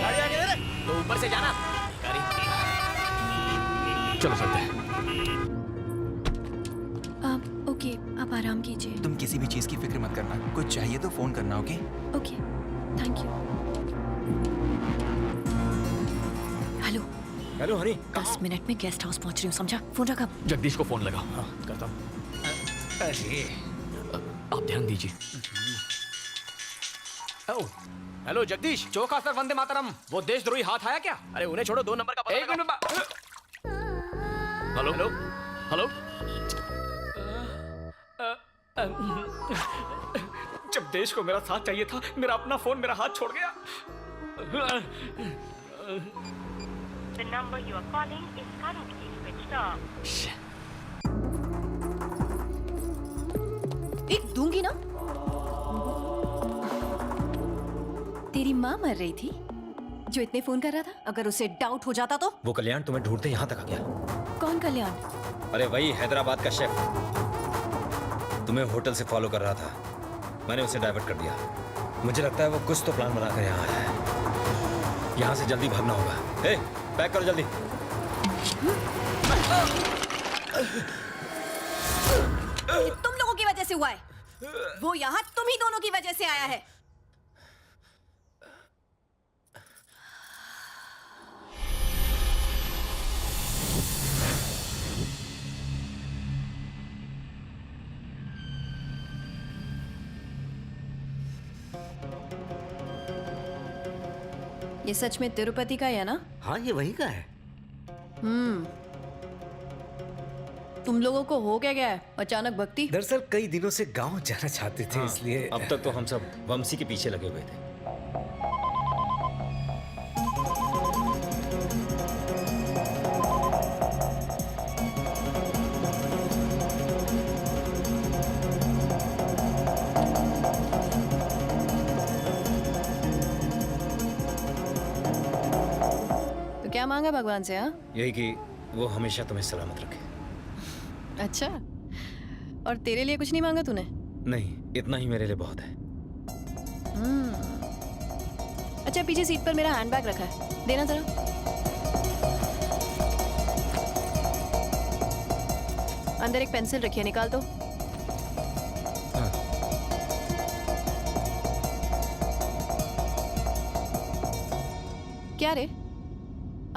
गाड़ी आगे दे, तो ऊपर से जाना। चलो चलते हैं। ओके, आप आराम कीजिए। तुम किसी भी चीज की फिक्र मत करना, कुछ चाहिए तो फोन करना, okay? Okay, thank you. Hello hello Honey, 10 minute में गेस्ट हाउस पहुंच रही हूँ, समझा? फोन रखा। जगदीश को फोन लगा। हाँ करता हूँ। अरे आप ध्यान दीजिए। हेलो जगदीश, चौका सर वंदे मातरम। वो देशद्रोही हाथ आया क्या? अरे उन्हें छोड़ो, 2 नंबर का पता। एक मिनट। Hello hello hello. जब देश को मेरा साथ चाहिए था, मेरा अपना फोन मेरा हाथ छोड़ गया। The number you are calling is currently switched off. एक दूंगी ना। तेरी माँ मर रही थी जो इतने फोन कर रहा था। अगर उसे डाउट हो जाता तो? वो कल्याण तुम्हें ढूंढते यहाँ तक आ गया। कौन कल्याण? अरे वही हैदराबाद का शेफ, तुम्हें होटल से फॉलो कर रहा था। मैंने उसे डाइवर्ट कर दिया। मुझे लगता है वो कुछ तो प्लान बनाकर यहाँ आया है। यहाँ से जल्दी भागना होगा। ए, पैक करो जल्दी। ये तुम लोगों की वजह से हुआ है। वो यहाँ तुम ही दोनों की वजह से आया है। ये सच में तिरुपति का है ना? हाँ ये वही का है। तुम लोगों को हो क्या गया है अचानक भक्ति? दरअसल कई दिनों से गांव जाना चाहते थे, इसलिए अब तक तो हम सब वंशी के पीछे लगे हुए थे। तो क्या मांगा भगवान से? हाँ, यही कि वो हमेशा तुम्हें सलामत रखे। अच्छा, और तेरे लिए कुछ नहीं मांगा तूने? नहीं, इतना ही मेरे लिए बहुत है। अच्छा, पीछे सीट पर मेरा हैंडबैग रखा है, देना जरा। अंदर एक पेंसिल रखी है, निकाल दो। क्या रे,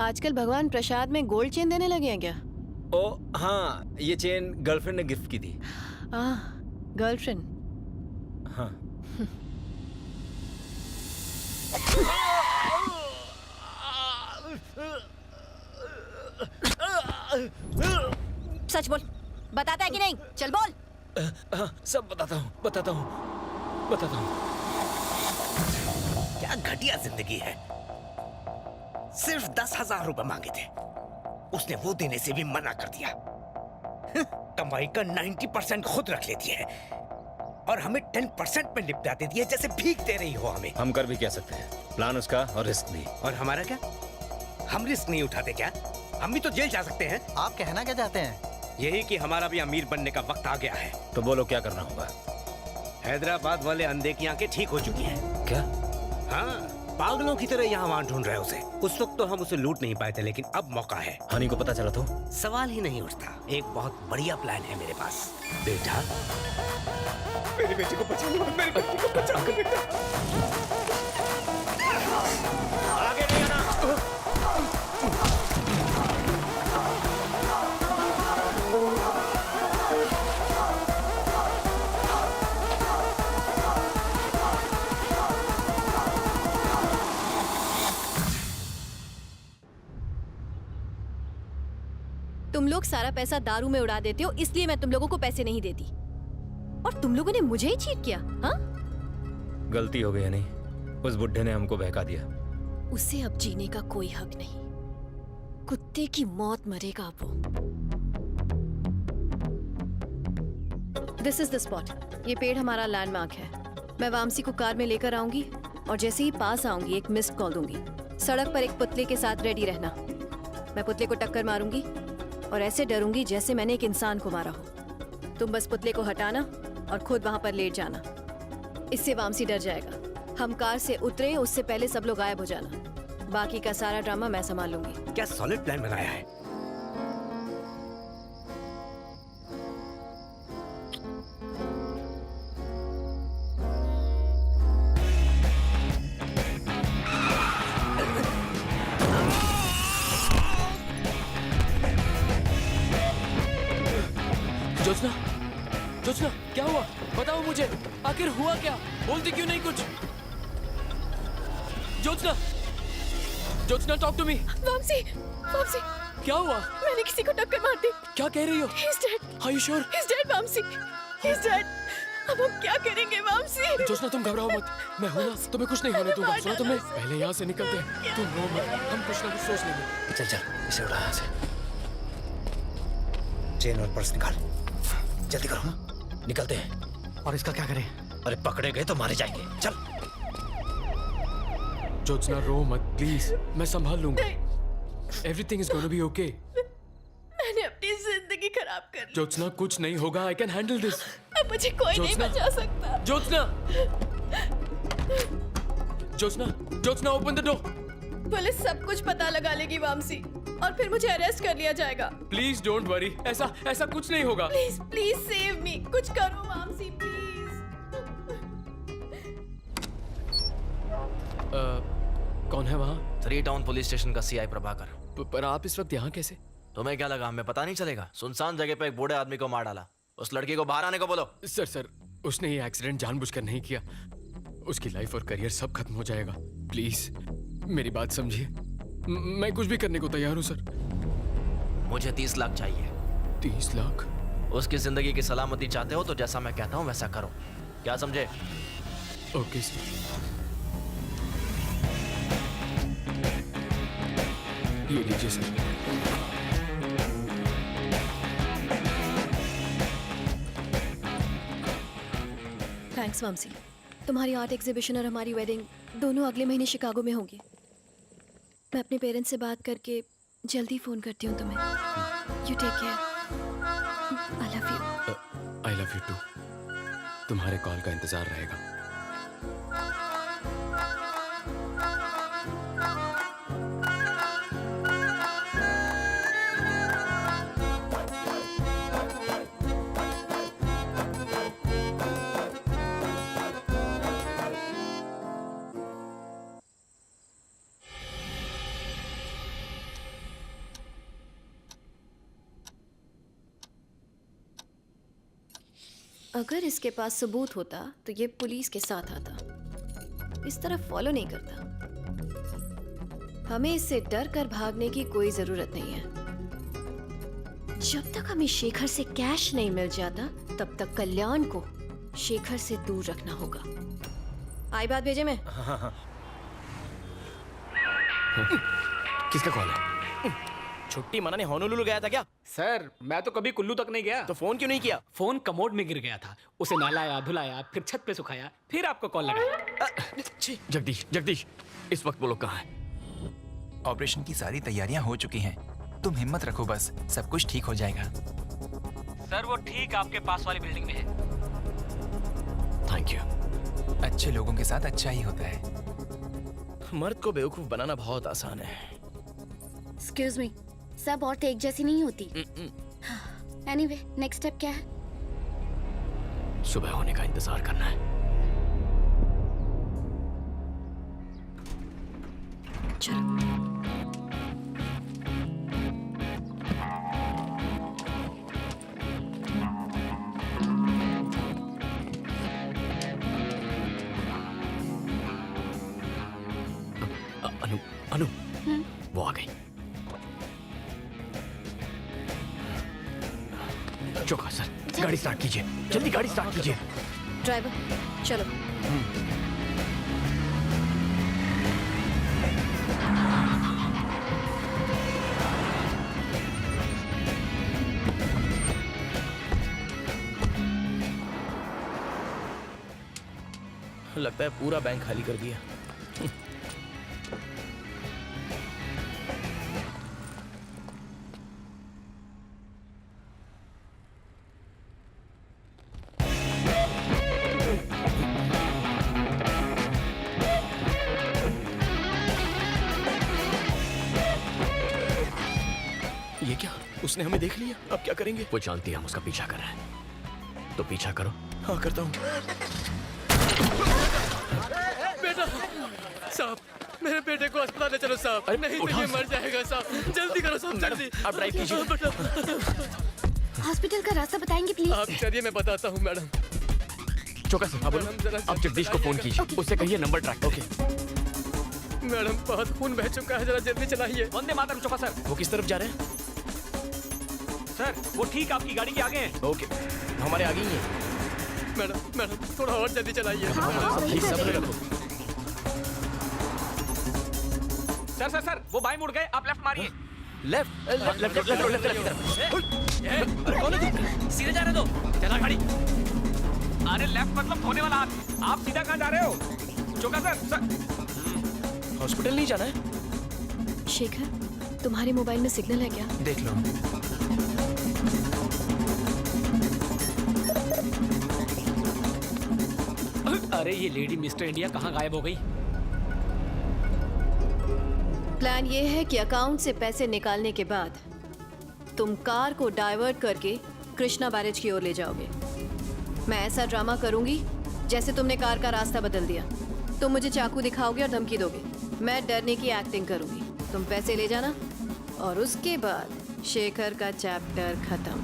आजकल भगवान प्रसाद में गोल्ड चेन देने लगे हैं क्या? ओ हाँ, ये चेन गर्लफ्रेंड ने गिफ्ट की थी। गर्लफ्रेंड? हाँ। सच बोल, बताता है कि नहीं? चल बोल। हाँ, सब बताता हूँ। क्या घटिया जिंदगी है। सिर्फ 10,000 रुपए मांगे थे, उसने वो देने से भी मना कर दिया। कमाई का 90% खुद रख लेती है और हमें 10% में निपटा देती है, जैसे भीख दे रही हो हमें। हम कर भी क्या सकते हैं, प्लान उसका और रिस्क भी। और हमारा क्या? हम रिस्क नहीं उठाते क्या? हम भी तो जेल जा सकते हैं। आप कहना क्या चाहते हैं? यही कि हमारा भी अमीर बनने का वक्त आ गया है। तो बोलो क्या करना होगा? हैदराबाद वाले अंधे की आंखें ठीक हो चुकी हैं। क्या? हाँ, पागलों की तरह यहाँ वहाँ ढूंढ रहे हैं उसे। उस वक्त तो हम उसे लूट नहीं पाए थे, लेकिन अब मौका है। हनी को पता चला तो? सवाल ही नहीं उठता। एक बहुत बढ़िया प्लान है मेरे पास। बेटा, मेरी बेटी को बचा लो, मेरी बेटी को बचा लो बेटा। आगे नहीं आना। तुम लोग सारा पैसा दारू में उड़ा देते हो, इसलिए मैं तुम लोगों को पैसे नहीं देती। और तुम लोगों ने मुझे ही चीट किया। हाँ, गलती हो गई है नहीं, उस बुढ़े ने हमको बहका दिया। उसे अब जीने का कोई हक नहीं। कुत्ते की मौत मरेगा अब वो। This is the spot. ये पेड़ हमारा लैंडमार्क है। मैं वामसी को कार में लेकर आऊंगी और जैसे ही पास आऊंगी एक मिस्ड कॉल दूंगी। सड़क पर एक पुतले के साथ रेडी रहना। मैं पुतले को टक्कर मारूंगी और ऐसे डरूंगी जैसे मैंने एक इंसान को मारा हो। तुम बस पुतले को हटाना और खुद वहां पर लेट जाना। इससे वामसी डर जाएगा। हम कार से उतरे उससे पहले सब लोग गायब हो जाना। बाकी का सारा ड्रामा मैं संभाल लूंगी। क्या सॉलिड प्लान बनाया है। जोत्स्ना, जोत्स्ना, क्या हुआ? बताओ मुझे, आखिर हुआ क्या? बोलती क्यों नहीं कुछ? Jyotsna, Jyotsna, talk to me. Vamshi, Vamshi, क्या हुआ? मैंने किसी को टक्कर मार दी। क्या कह रही हो? He's dead. Are you sure? He's dead, Vamsi. He's dead. अब हम क्या करेंगे वामसी? जोत्स्ना, तुम घबराओ मत, मैं हूं ना, तुम्हें कुछ नहीं होने दूंगा। सुनो, तुम्हें पहले यहाँ से निकलते हैं। तुम रो मत, हम कुछ ना कुछ सोच लेंगे। चल चल, इसे उठा यहाँ से। चेन और पर्स निकाल, जल्दी करो, निकलते हैं। और इसका क्या करें? अरे पकड़े गए तो मारे जाएंगे, चल। जोत्स्ना, रो मत प्लीज, मैं संभाल लूंगा। Everything is gonna be okay. मैंने अपनी जिंदगी खराब कर ली। जोत्स्ना, कुछ नहीं होगा, आई कैन हैंडल दिस। अब मुझे कोई नहीं बचा सकता। Jyotsna, Jyotsna, Jyotsna, open the door. Police सब कुछ पता लगा लेगी वामसी, और फिर मुझे अरेस्ट कर लिया जाएगा। प्लीज डोंट वरी, ऐसा कुछ नहीं होगा। प्लीज प्लीज सेव मी, कुछ करो वामसी प्लीज। कौन है वहाँ? 3 टाउन पुलिस स्टेशन का सीआई प्रभाकर। पर आप इस वक्त यहाँ कैसे? तुम्हें क्या लगा हमें पता नहीं चलेगा? सुनसान जगह पे एक बूढ़े आदमी को मार डाला। उस लड़की को बाहर आने को बोलो। सर, उसने ये एक्सीडेंट जानबूझकर नहीं किया। उसकी लाइफ और करियर सब खत्म हो जाएगा। प्लीज मेरी बात समझिए, मैं कुछ भी करने को तैयार हूँ सर। मुझे 30 लाख चाहिए। 30 लाख? उसकी जिंदगी की सलामती चाहते हो तो जैसा मैं कहता हूँ वैसा करो, क्या समझे? Okay sir. ये लीजिए सर। थैंक्स वामसी। तुम्हारी आर्ट एग्जीबिशन और हमारी वेडिंग दोनों अगले महीने शिकागो में होंगी। मैं अपने पेरेंट्स से बात करके जल्दी फोन करती हूँ तुम्हें। You take care. I love you. I love you too. तुम्हारे कॉल का इंतजार रहेगा। अगर इसके पास सबूत होता तो ये पुलिस के साथ आता, इस तरह फॉलो नहीं करता। हमें इससे डर कर भागने की कोई जरूरत नहीं है। जब तक हमें शेखर से कैश नहीं मिल जाता तब तक कल्याण को शेखर से दूर रखना होगा। आई बात भेजे में? किसका कॉल है? छुट्टी मनाने होनोलुलु गया था क्या? सर मैं तो कभी कुल्लू तक नहीं गया। तो फोन क्यों नहीं किया? फोन कमोड में गिर गया था, उसे नहलाया धुलाया, फिर छत पे सुखाया, फिर आपको कॉल लगाया। जगदीश, इस वक्त वो लोग कहाँ हैं? ऑपरेशन की सारी तैयारियां हो चुकी हैं। तुम हिम्मत रखो, बस सब कुछ ठीक हो जाएगा। सर वो ठीक आपके पास वाली बिल्डिंग में है। Thank you. अच्छे लोगों के साथ अच्छा ही होता है। मर्द को बेवकूफ बनाना बहुत आसान है। एक्सक्यूज मी, सब औरतें एक जैसी नहीं होती। एनीवे, नेक्स्ट स्टेप क्या है? सुबह होने का इंतजार करना है। चलो। अनु, वो आ गई। चौका सर, गाड़ी स्टार्ट कीजिए, जल्दी गाड़ी स्टार्ट कीजिए। ड्राइवर चलो। लगता है पूरा बैंक खाली कर दिया। ये क्या? उसने हमें देख लिया, अब क्या करेंगे? वो जानती है हम उसका पीछा कर रहे हैं, तो पीछा करो। हाँ करता हूँ। बेटा, साहब, मेरे बेटे को अस्पताल ले चलो साहब। नहीं तो ये मर जाएगा साहब। जल्दी करो साहब, जल्दी। आप ड्राइव कीजिए। हॉस्पिटल का रास्ता बताएंगे प्लीज? आप चलिए मैं बताता हूँ मैडम। चौका सर, हाँ बोलो। आप जगदीश को फोन कीजिए, उससे कहिए नंबर ट्रैक। ओके मैडम बहुत खून बह चुका है, जरा जल्दी चलाइए। वंदे मातरम चौका सर। वो किस तरफ जा रहे हैं? सर वो ठीक आपकी गाड़ी के आगे हैं। ओके हमारे आगे ही है। मैडम थोड़ा और जल्दी चलाइए। प्लीज सब्र रखो। सर वो बाएं मुड़ गए, आप लेफ्ट मारिए। लेफ्ट सीधे जा रहे दो। चला गाड़ी। अरे लेफ्ट मतलब होने वाला हाथ। आप सीधा कहाँ जा रहे हो? चौका सर। हॉस्पिटल नहीं जाना है? शेखर, तुम्हारे मोबाइल में सिग्नल है क्या? देख लो। अरे ये लेडी मिस्टर इंडिया कहाँ गायब हो गई? प्लान ये है कि अकाउंट से पैसे निकालने के बाद तुम कार को डाइवर्ट करके कृष्णा बैरेज की ओर ले जाओगे। मैं ऐसा ड्रामा करूंगी जैसे तुमने कार का रास्ता बदल दिया। तुम मुझे चाकू दिखाओगे और धमकी दोगे। मैं डरने की एक्टिंग करूंगी। तुम पैसे ले जाना और उसके बाद शेखर का चैप्टर खत्म।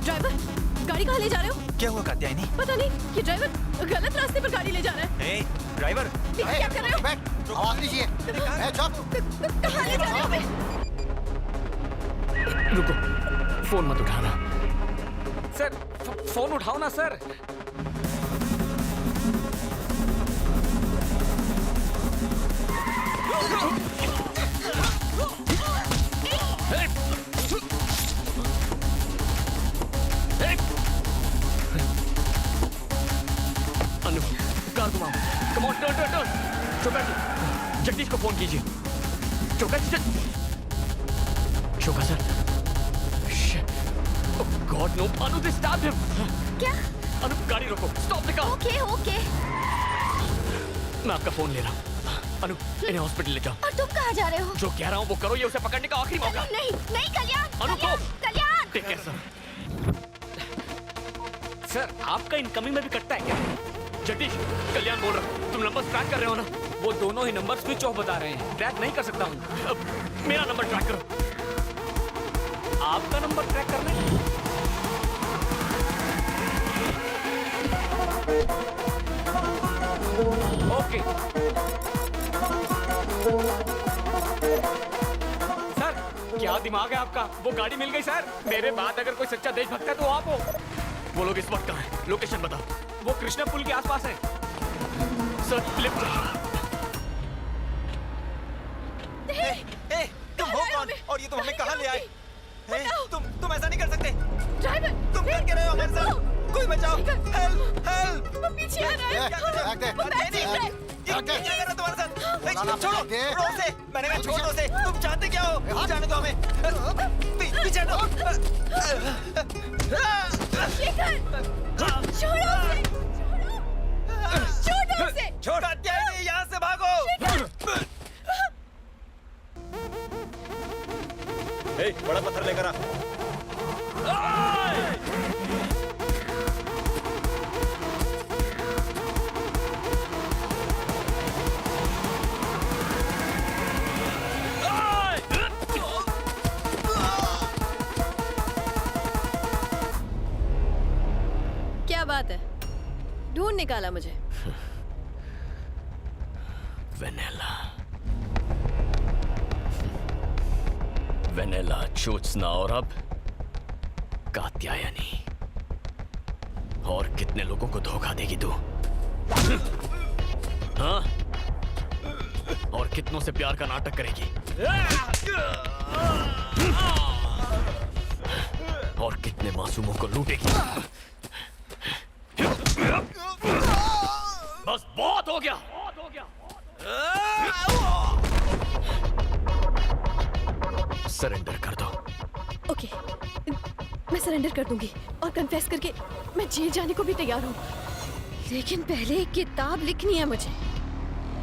ड्राइवर, गाड़ी कहाँ ले जा रहे हो? क्या हुआ कात्यायनी? पता नहीं, ये ड्राइवर गलत रास्ते पर गाड़ी ले जा रहा है। ए, ड्राइवर! क्या कर रहे हो? आवाज दीजिए। कहाँ ले जा रहे हो? रुको, फोन मत उठाना। सर फोन उठाओ ना सर। अनु, कार घुमाओ। Come on, turn. Chowka ji, Jagdish को फोन कीजिए। Chowka sir. God no, Anu they stop him. क्या? अनु गाड़ी रोको, स्टॉप द कार। ओके। मैं आपका फोन ले रहा हूँ। अनु, इन्हें हॉस्पिटल ले जाओ। और तुम कहाँ जा रहे हो? जो कह रहा हूँ वो करो, ये उसे पकड़ने का आखिरी मौका। नहीं कल्याण। अनु को। Kalyan. Take care sir. Sir आपका इनकमिंग में भी कटता है क्या? जगदीश, कल्याण बोल रहा हूँ। तुम नंबर ट्रैक कर रहे हो ना? वो दोनों ही नंबर स्विच ऑफ बता रहे हैं। ट्रैक नहीं कर सकता हूँ। मेरा नंबर ट्रैक करो। आपका नंबर ट्रैक करना है? ओके। सर क्या दिमाग है आपका? वो गाड़ी मिल गई सर। मेरे बाद अगर कोई सच्चा देशभक्त है तो आप हो। वो लोग इस वक्त कहाँ हैं? लोकेशन बताओ। वो कृष्णा पुल के आसपास है। Sir lift. तुम हो कौन? और ये तुम हमें कहाँ ले आए? तुम ऐसा नहीं कर सकते। ड्राइवर, तुम कर क्या रहे हो हमारे साथ? कोई बचाओ! हेल्प! वो पीछे आ रहा है। क्या कर रहे हो? क्या कर रहा है तुम्हारे साथ? छोड़ो! रोक से! मैंने कहा छोड़ दो उसे! तुम चाहते क्या हो? जाने दो हमें! पीछे हटो! शेखर, छोड़ो उसे! छोड़ो उसे! छोड़ कात्यायनी, यहाँ से भागो! बड़ा पत्थर लेकर आ। क्या बात है? ढूंढ निकाला मुझे। वेनेला, ज्योत्सना और अब कात्यायनी। और कितने लोगों को धोखा देगी तू? हाँ? और कितनों से प्यार का नाटक करेगी? और कितने मासूमों को लूटेगी? बस बहुत हो गया। सरेंडर कर दो। ओके, मैं सरेंडर कर दूंगी और कन्फेस करके मैं जेल जाने को भी तैयार हूँ। लेकिन पहले एक किताब लिखनी है मुझे,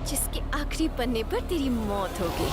जिसके आखिरी पन्ने पर तेरी मौत होगी।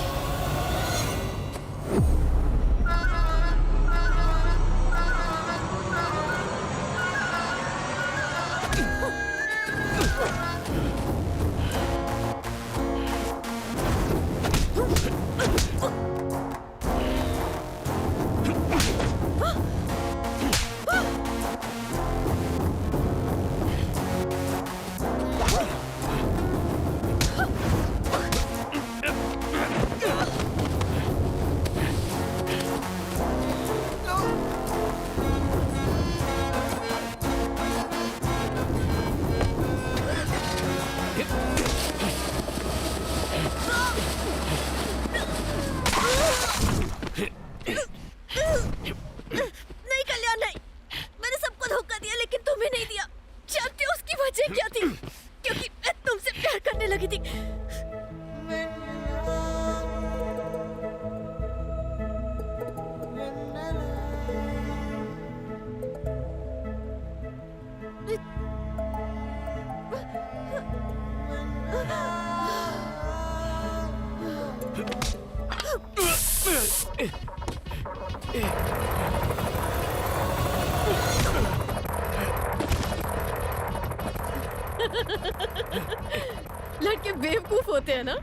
लड़के बेवकूफ होते हैं ना।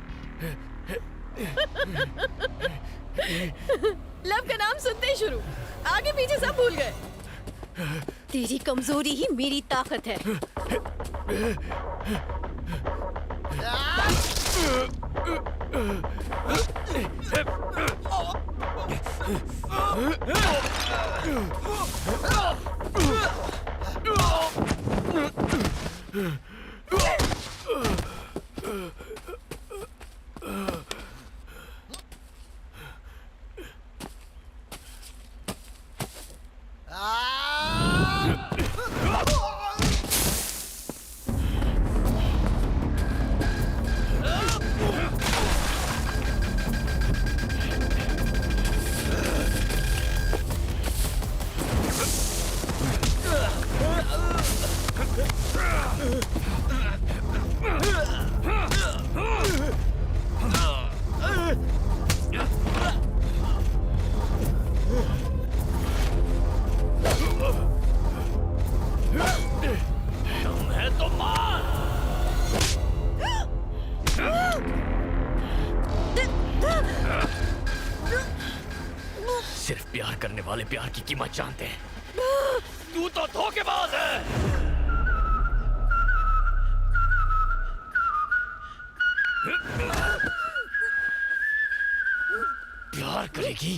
लव का नाम सुनते ही शुरू, आगे पीछे सब भूल गए। तेरी कमजोरी ही मेरी ताकत है। सिर्फ प्यार करने वाले प्यार की कीमत जानते हैं। तू तो धोखेबाज है। प्यार करेगी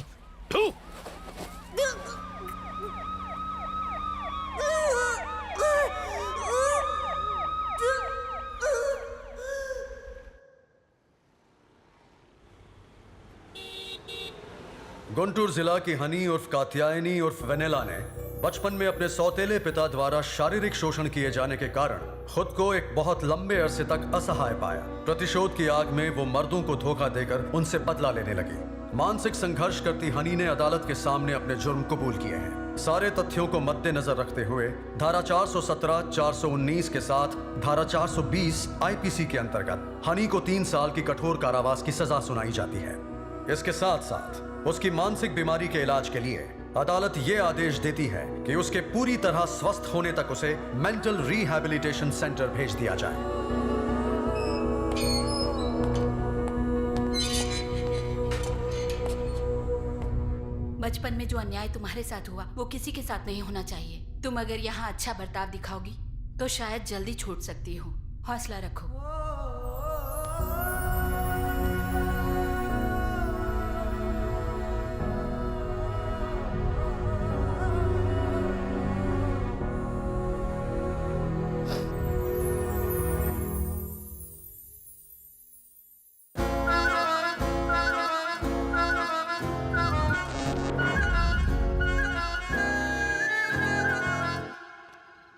तू? गुंटूर जिला की हनी उर्फ कात्यायनी उर्फ वेनेला ने बचपन में अपने सौतेले पिता द्वारा शारीरिक शोषण किए जाने के कारण खुद को एक बहुत लंबे अरसे तक असहाय पाया। प्रतिशोध की आग में वो मर्दों को धोखा देकर उनसे बदला लेने लगी। मानसिक संघर्ष करती हनी ने अदालत के सामने अपने जुर्म कबूल किए हैं। सारे तथ्यों को मद्देनजर रखते हुए धारा 417, 419 के साथ धारा 420 आईपीसी के अंतर्गत हनी को 3 साल की कठोर कारावास की सजा सुनाई जाती है। इसके साथ साथ उसकी मानसिक बीमारी के इलाज के लिए अदालत ये आदेश देती है कि उसके पूरी तरह स्वस्थ होने तक उसे मेंटल रिहैबिलिटेशन सेंटर भेज दिया जाए। बचपन में जो अन्याय तुम्हारे साथ हुआ वो किसी के साथ नहीं होना चाहिए। तुम अगर यहाँ अच्छा बर्ताव दिखाओगी तो शायद जल्दी छूट सकती हो। हौसला रखो।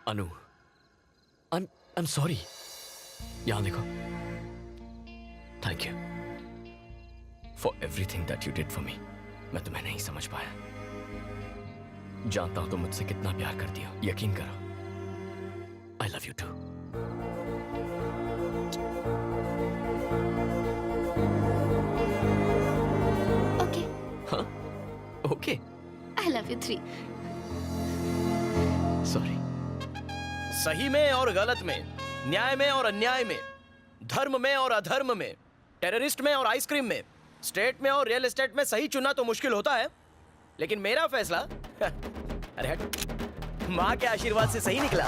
अनु, I'm sorry। यहाँ देखो। Thank you for everything that you did for me। मैं तुम्हें नहीं समझ पाया। जानता हूं तुम मुझसे कितना प्यार करती हो। यकीन करो। I love you too। Okay। हाँ? Okay। I love you 3। Sorry। सही में और गलत में, न्याय में और अन्याय में, धर्म में और अधर्म में, टेररिस्ट में और आइसक्रीम में, स्टेट में और रियल एस्टेट में सही चुनना तो मुश्किल होता है, लेकिन मेरा फैसला अरे हट, माँ के आशीर्वाद से सही निकला।